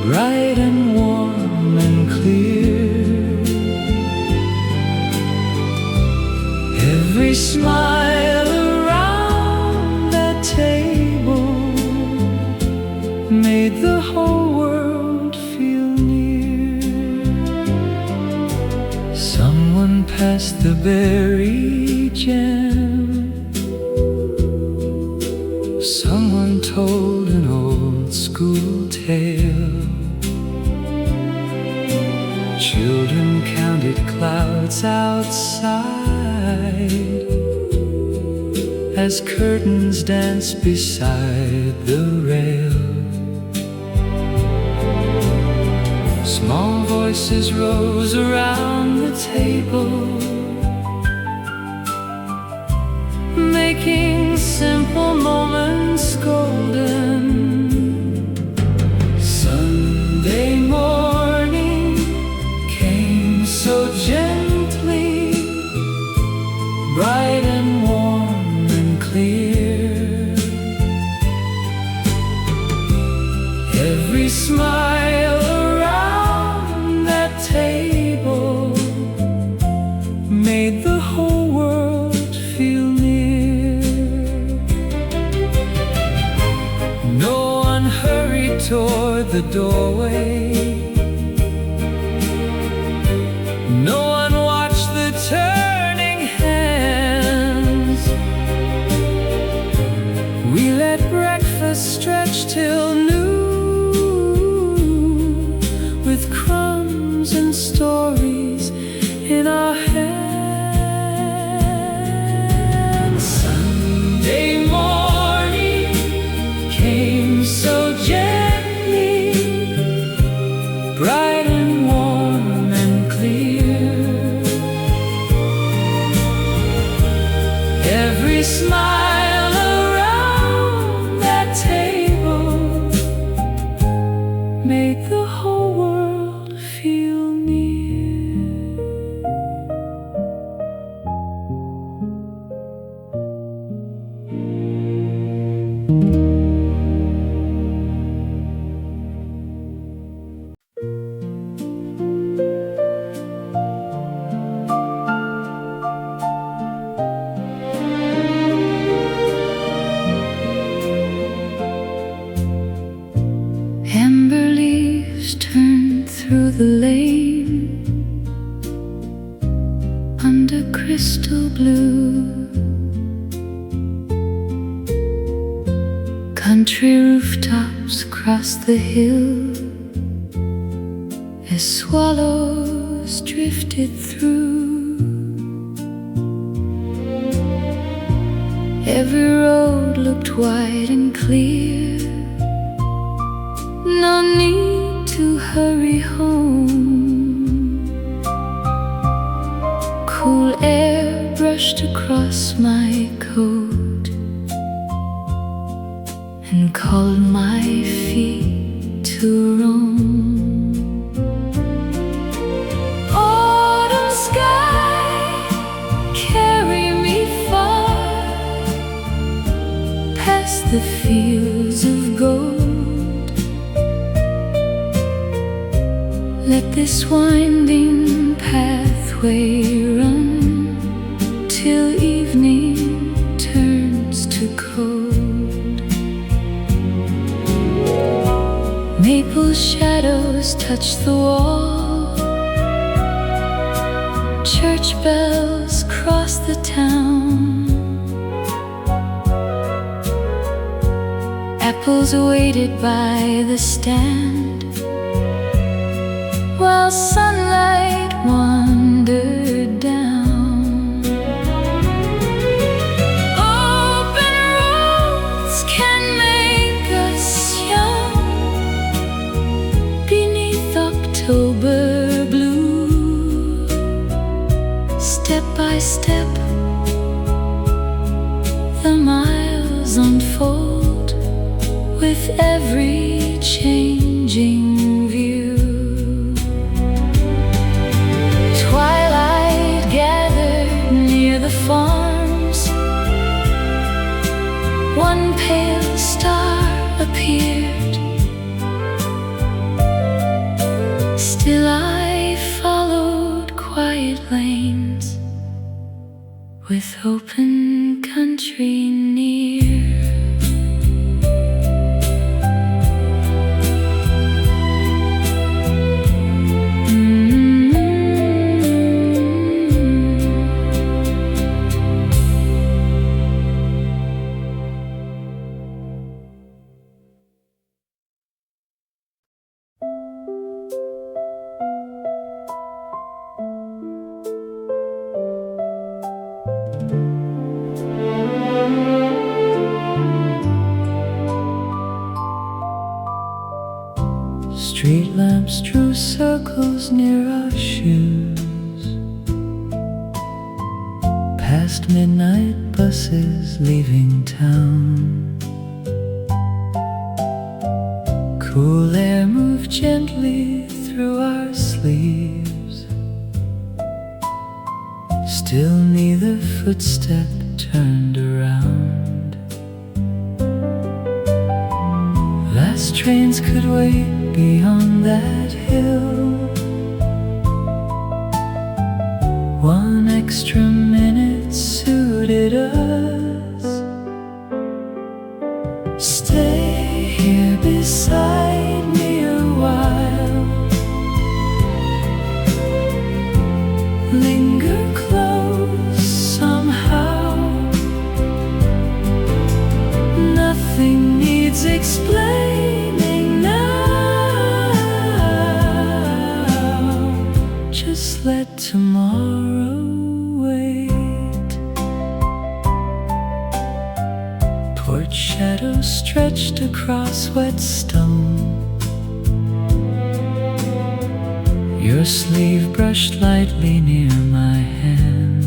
bright and warm and clear. Every smile around that table made the whole world feel near. Someone passed the berry jam. Someone told an old school tale. Children counted clouds outside as curtains danced beside the rail. Small voices rose around the table, making simple moments golden. Sunday morning came so gently, bright and warm and clear. Every smile around that table made the whole world feel near. No one hurried toward the doorway. No one watched the turning hands. We let breakfast stretch till noon, with crumbs and stories in our hands. Sunday morning came so gently, bright and warm and clear. Every smile around that table made the whole world feel near. Amber leaves turn through the lane under crystal blue. Country rooftops cross the hill as swallows drifted through. Every road looked wide and clear. No need to hurry home. Cool air brushed across my coat and called my feet to roam. Autumn sky, carry me far past the fields of gold. Let this winding pathway run till evening turns to cold. Maple shadows touch the wall. Church bells cross the town. Couples waited by the stand while sunlight wandered down. Open roads can make us young beneath October blue. Step by step, the miles unfold with every changing view. Twilight gathered near the farms. One pale star appeared. Still I followed quiet lanes with open country near. Street lamps drew circles near our shoes. Past midnight buses leaving town. Cool air moved gently through our sleeves. Still neither footstep turned around. Last trains could wait beyond that hill. One extra minute suited us. Stay here beside me a while. Linger close somehow. Nothing needs explaining now. Just let tomorrow wait. Porch shadows stretched across wet stone. Your sleeve brushed lightly near my hand.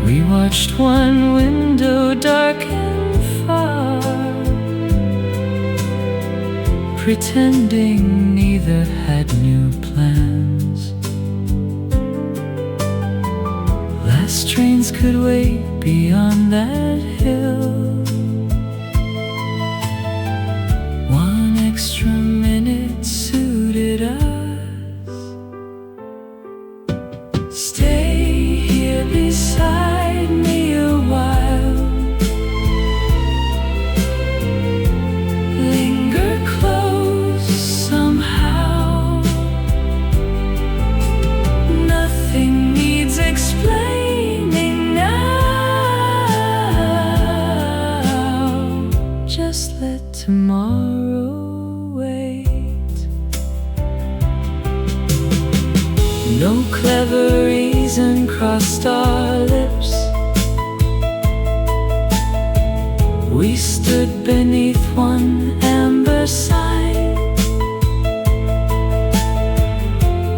We watched one window darken far, pretending neither had new plans. Last trains could wait beyond that hill. One extra minute suited us. Stay here beside me a while. Linger close somehow. Nothing needs explaining now. Just let tomorrow wait. No clever reason crossed our lips. We stood beneath one amber sign,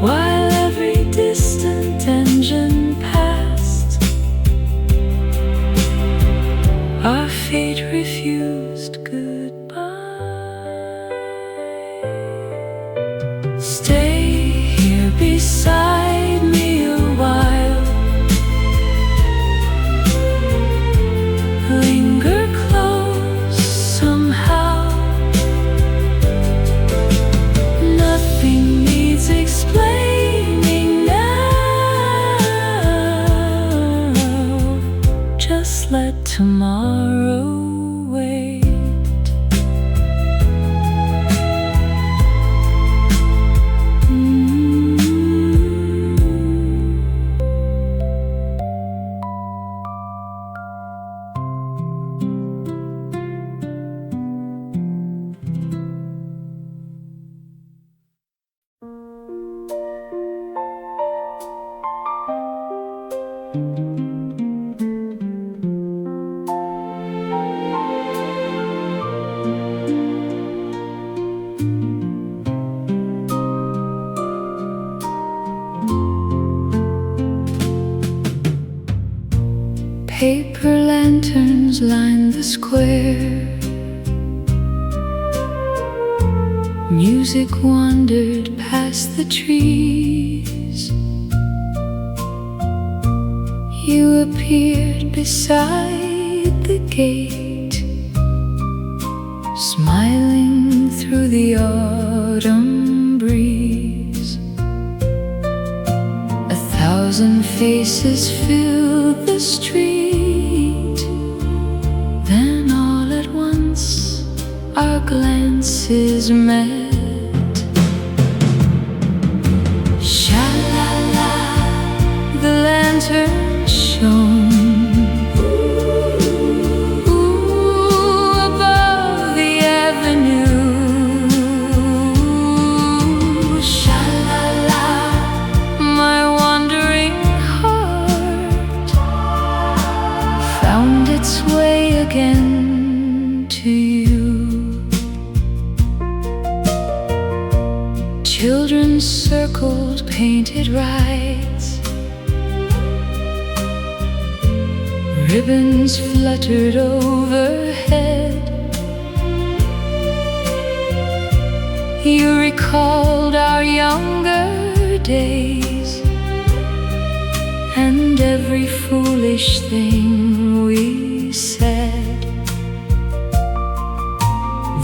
while every distant engine passed. Our feet refused goodbye. Stay here beside me a while. Linger close somehow. Nothing needs explaining now. Just let tomorrow wait. Paper lanterns line the square. Music wandered past the trees. You appeared beside the gate, smiling through the autumn breeze. 1,000 faces filled the street. Then all at once our glances met. Sha-la-la, the lantern shone. Ooh, above the avenue. Sha-la-la, my wandering heart found its way again to you. Children circled painted rides. Ribbons fluttered overhead. You recalled our younger days and every foolish thing we said.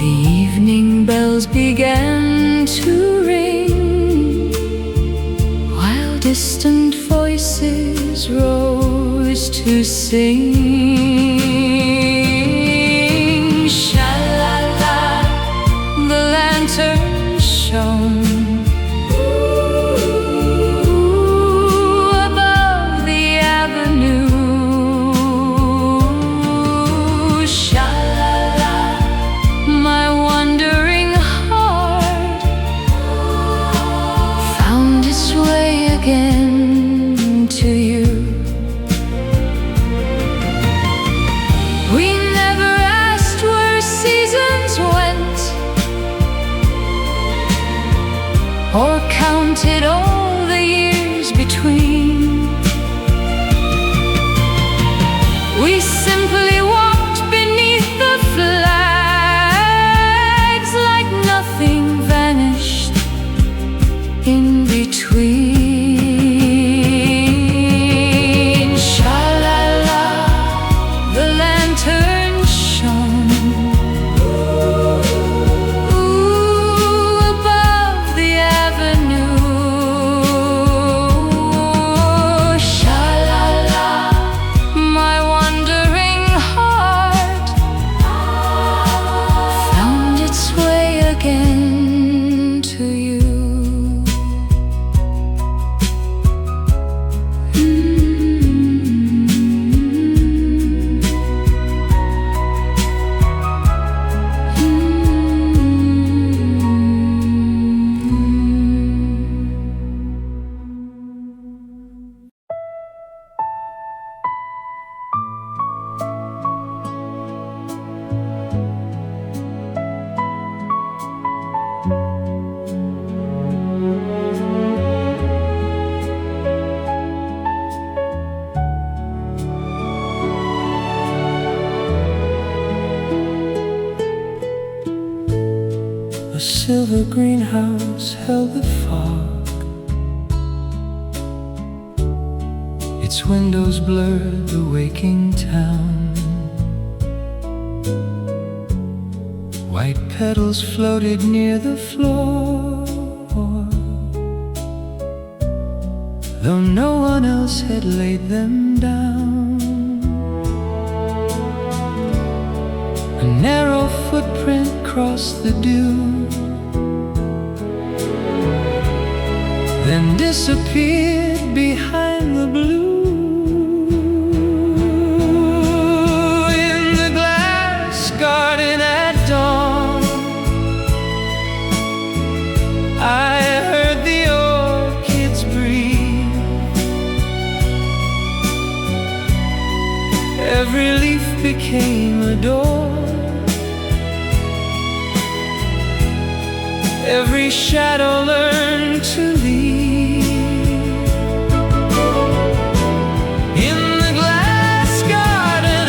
The evening bells began to ring, while distant voices rose to sing. Sha-la-la, the lantern shone. Ooh, above the avenue. Sha-la-la, my wandering heart found its way again to you. We never asked where seasons went, or counted all the years between. We simply walked beneath the flags like nothing vanished in between. Sha-la-la, the lantern shone. Ooh, above the avenue. Sha-la-la, my wandering heart found its way again to you. A silver greenhouse held the fog. Its windows blurred the waking town. White petals floated near the floor, though no one else had laid them down. A narrow footprint crossed the dew, then disappeared behind the blue. In the glass garden at dawn, I heard the orchids breathe. Every leaf became a door. Every shadow learned to leave. In the glass garden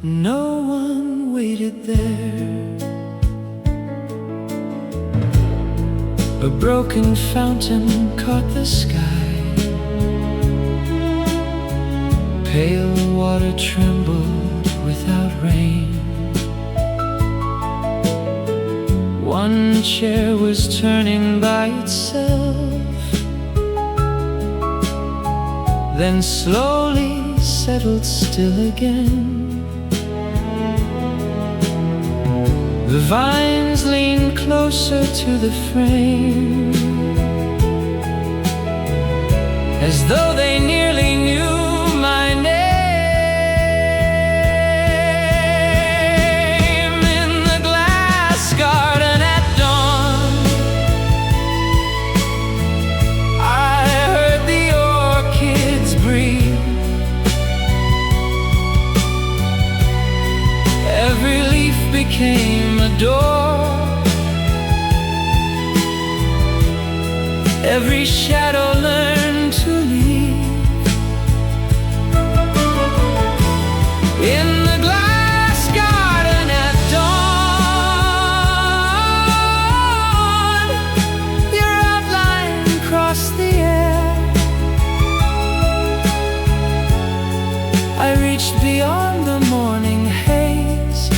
no one waited there. A broken fountain caught the sky. Pale water trembled without rain. One chair was turning by itself, then slowly settled still again. The vines leaned closer to the frame, as though they nearly knew my name. In the glass garden at dawn, I heard the orchids breathe. Every leaf became a door, every shadow learned to leave. In the glass garden at dawn, your outline crossed the air. I reached beyond the morning haze,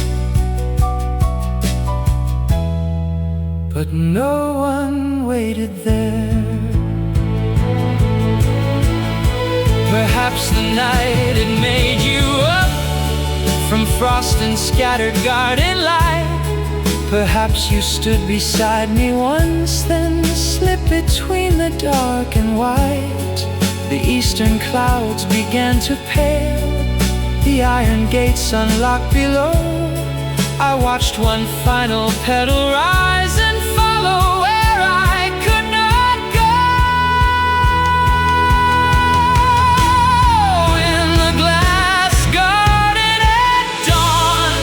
but no one waited there. Perhaps the night had made you up from frost and scattered garden light. Perhaps you stood beside me once, then slipped between the dark and white. The eastern clouds began to pale, the iron gates unlocked below. I watched one final petal rise and follow where I could not go. In the glass garden at dawn,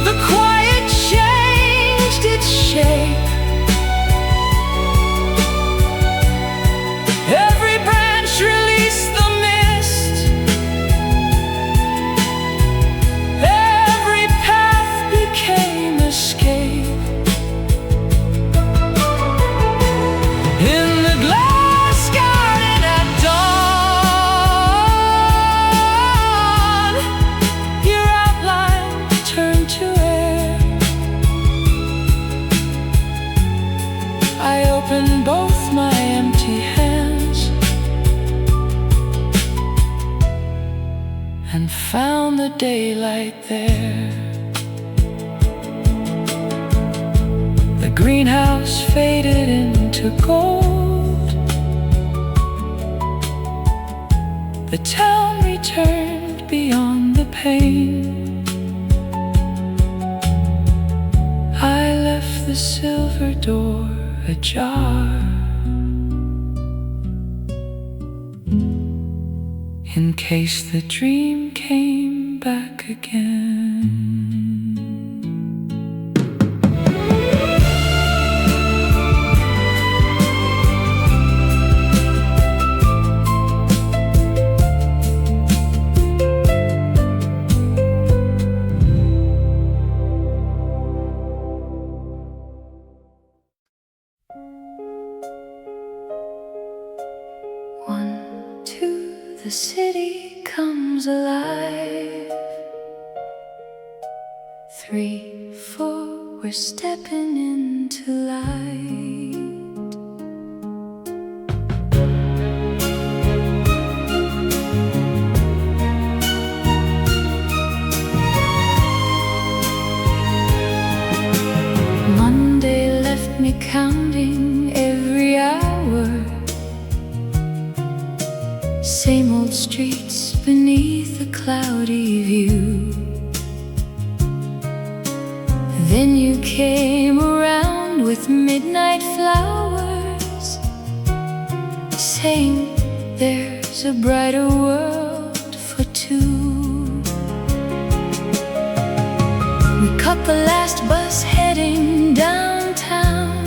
the quiet changed its shape. Every branch released the mist, every path became escape. In the glass garden at dawn, your outline turned to air. I opened both my empty hands and found the daylight there. The greenhouse faded into gold, the town returned beyond the pain. I left the silver door ajar, in case the dream came back again. One, two, the city comes alive. 3, 4, we're stepping into light. Monday left me counting every hour. Same old streets beneath a cloudy view. Then you came around with midnight flowers, saying there's a brighter world for two. We caught the last bus heading downtown.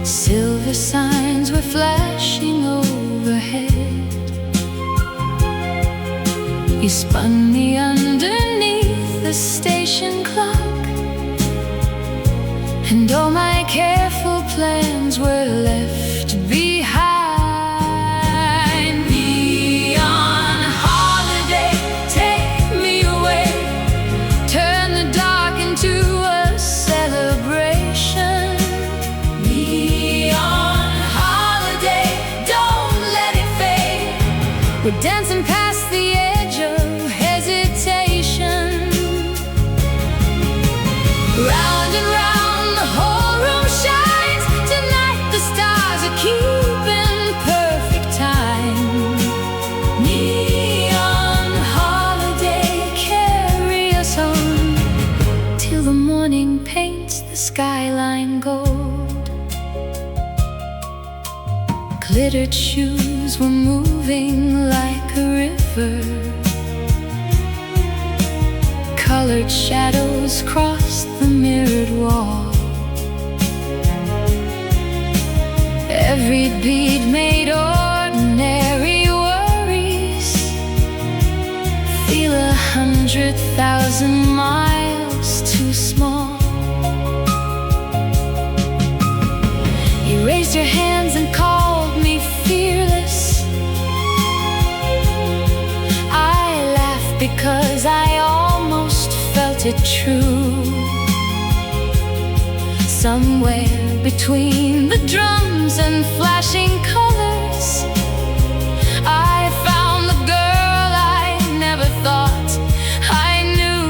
Silver signs were flashing overhead. You spun me underneath the station clock, and all my careful plans were left behind. Me on holiday, take me away, turn the dark into a celebration. Me on holiday, don't let it fade. We're dancing past the edge of hesitation. Round and round the whole room shines. Tonight the stars are keeping perfect time. Neon holiday, carry us on till the morning paints the skyline gold. Glittered shoes were moving like a river. Colored shadows crossed the mirrored wall. Every bead made ordinary worries feel 100,000 miles too small. You raised your hands and called me fearless. I laughed because I almost felt it true. Somewhere between the drums and flashing colors, I found the girl I never thought I knew.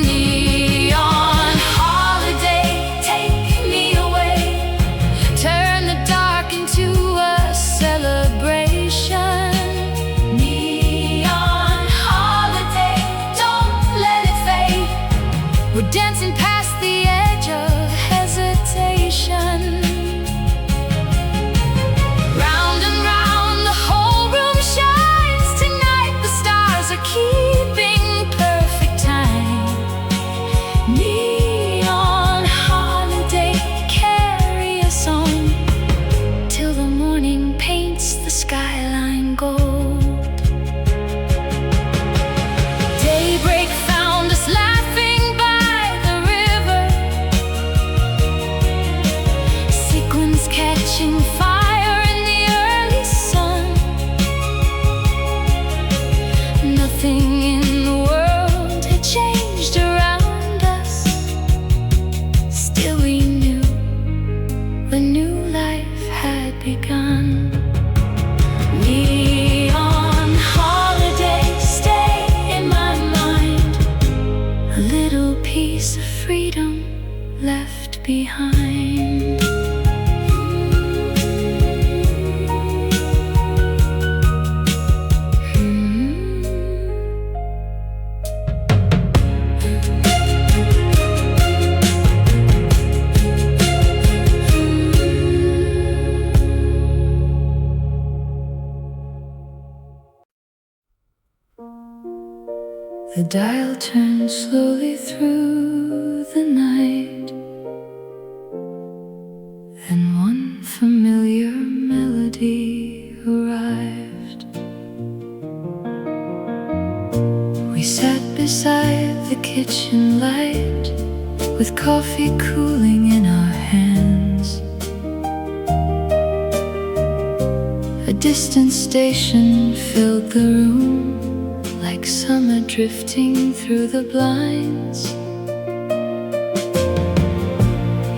Neon holiday, take me away, turn the dark into a celebration. Neon holiday, don't let it fade. We're dancing past the edge of hesitation. Round and round the whole room shines. Tonight the stars are keeping perfect time. Neon holiday, carry us on till the morning paints the skyline gold. Daybreak found us laughing by the river, sequins catching fire in the early sun. Nothing in the world had changed around us. Still we knew the new life had begun. Neon holiday, stay in my mind. A little piece of freedom left behind. The dial turned slowly through the night, and one familiar melody arrived. We sat beside the kitchen light, with coffee cooling in our hands. A distant station filled the room, like summer drifting through the blinds.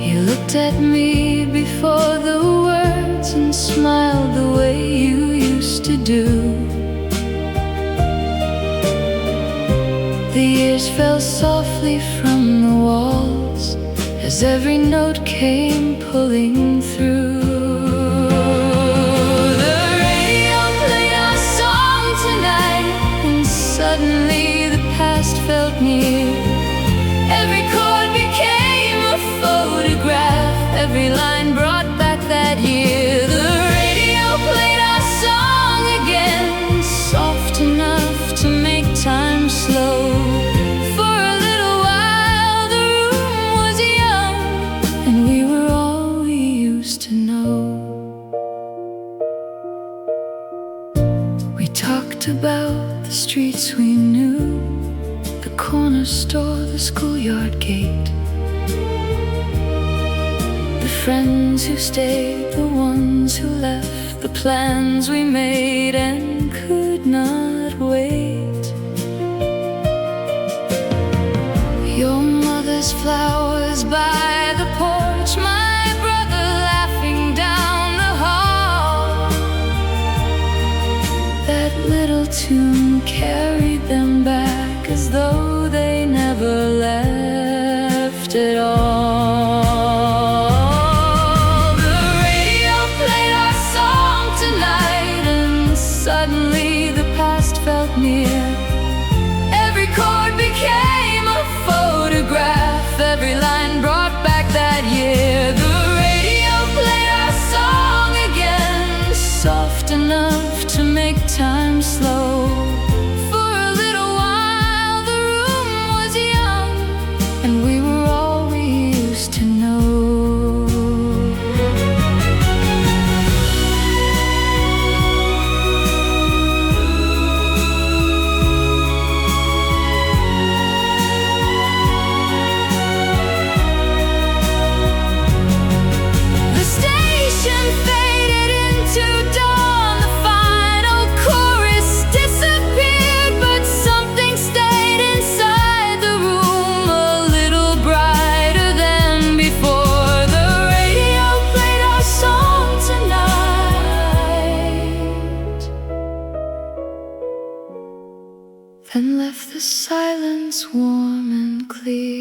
You looked at me before the words and smiled the way you used to do. The years fell softly from the walls as every note came pulling through. Suddenly the past felt near. Every chord became a photograph. Every line brought back that year. The radio played our song again, soft enough to make time slow. For a little while the room was young, and we were all we talked about the streets we knew, the corner store, the schoolyard gate, the friends who stayed, the ones who left, the plans we made and could not wait. Your mother's flowers by the porch, my brother laughing down the hall. That little tune carried them back as though they never left at all. The radio played our song tonight, and suddenly the past felt near. Every chord became a photograph, every line brought back that year. The radio played our song again, soft enough to make time slow. For a little while the room was young, and we were all we used to know. The station faded into dawn, the final chorus disappeared, but something stayed inside the room a little brighter than before. The radio played our song tonight, then left the silence warm and clear.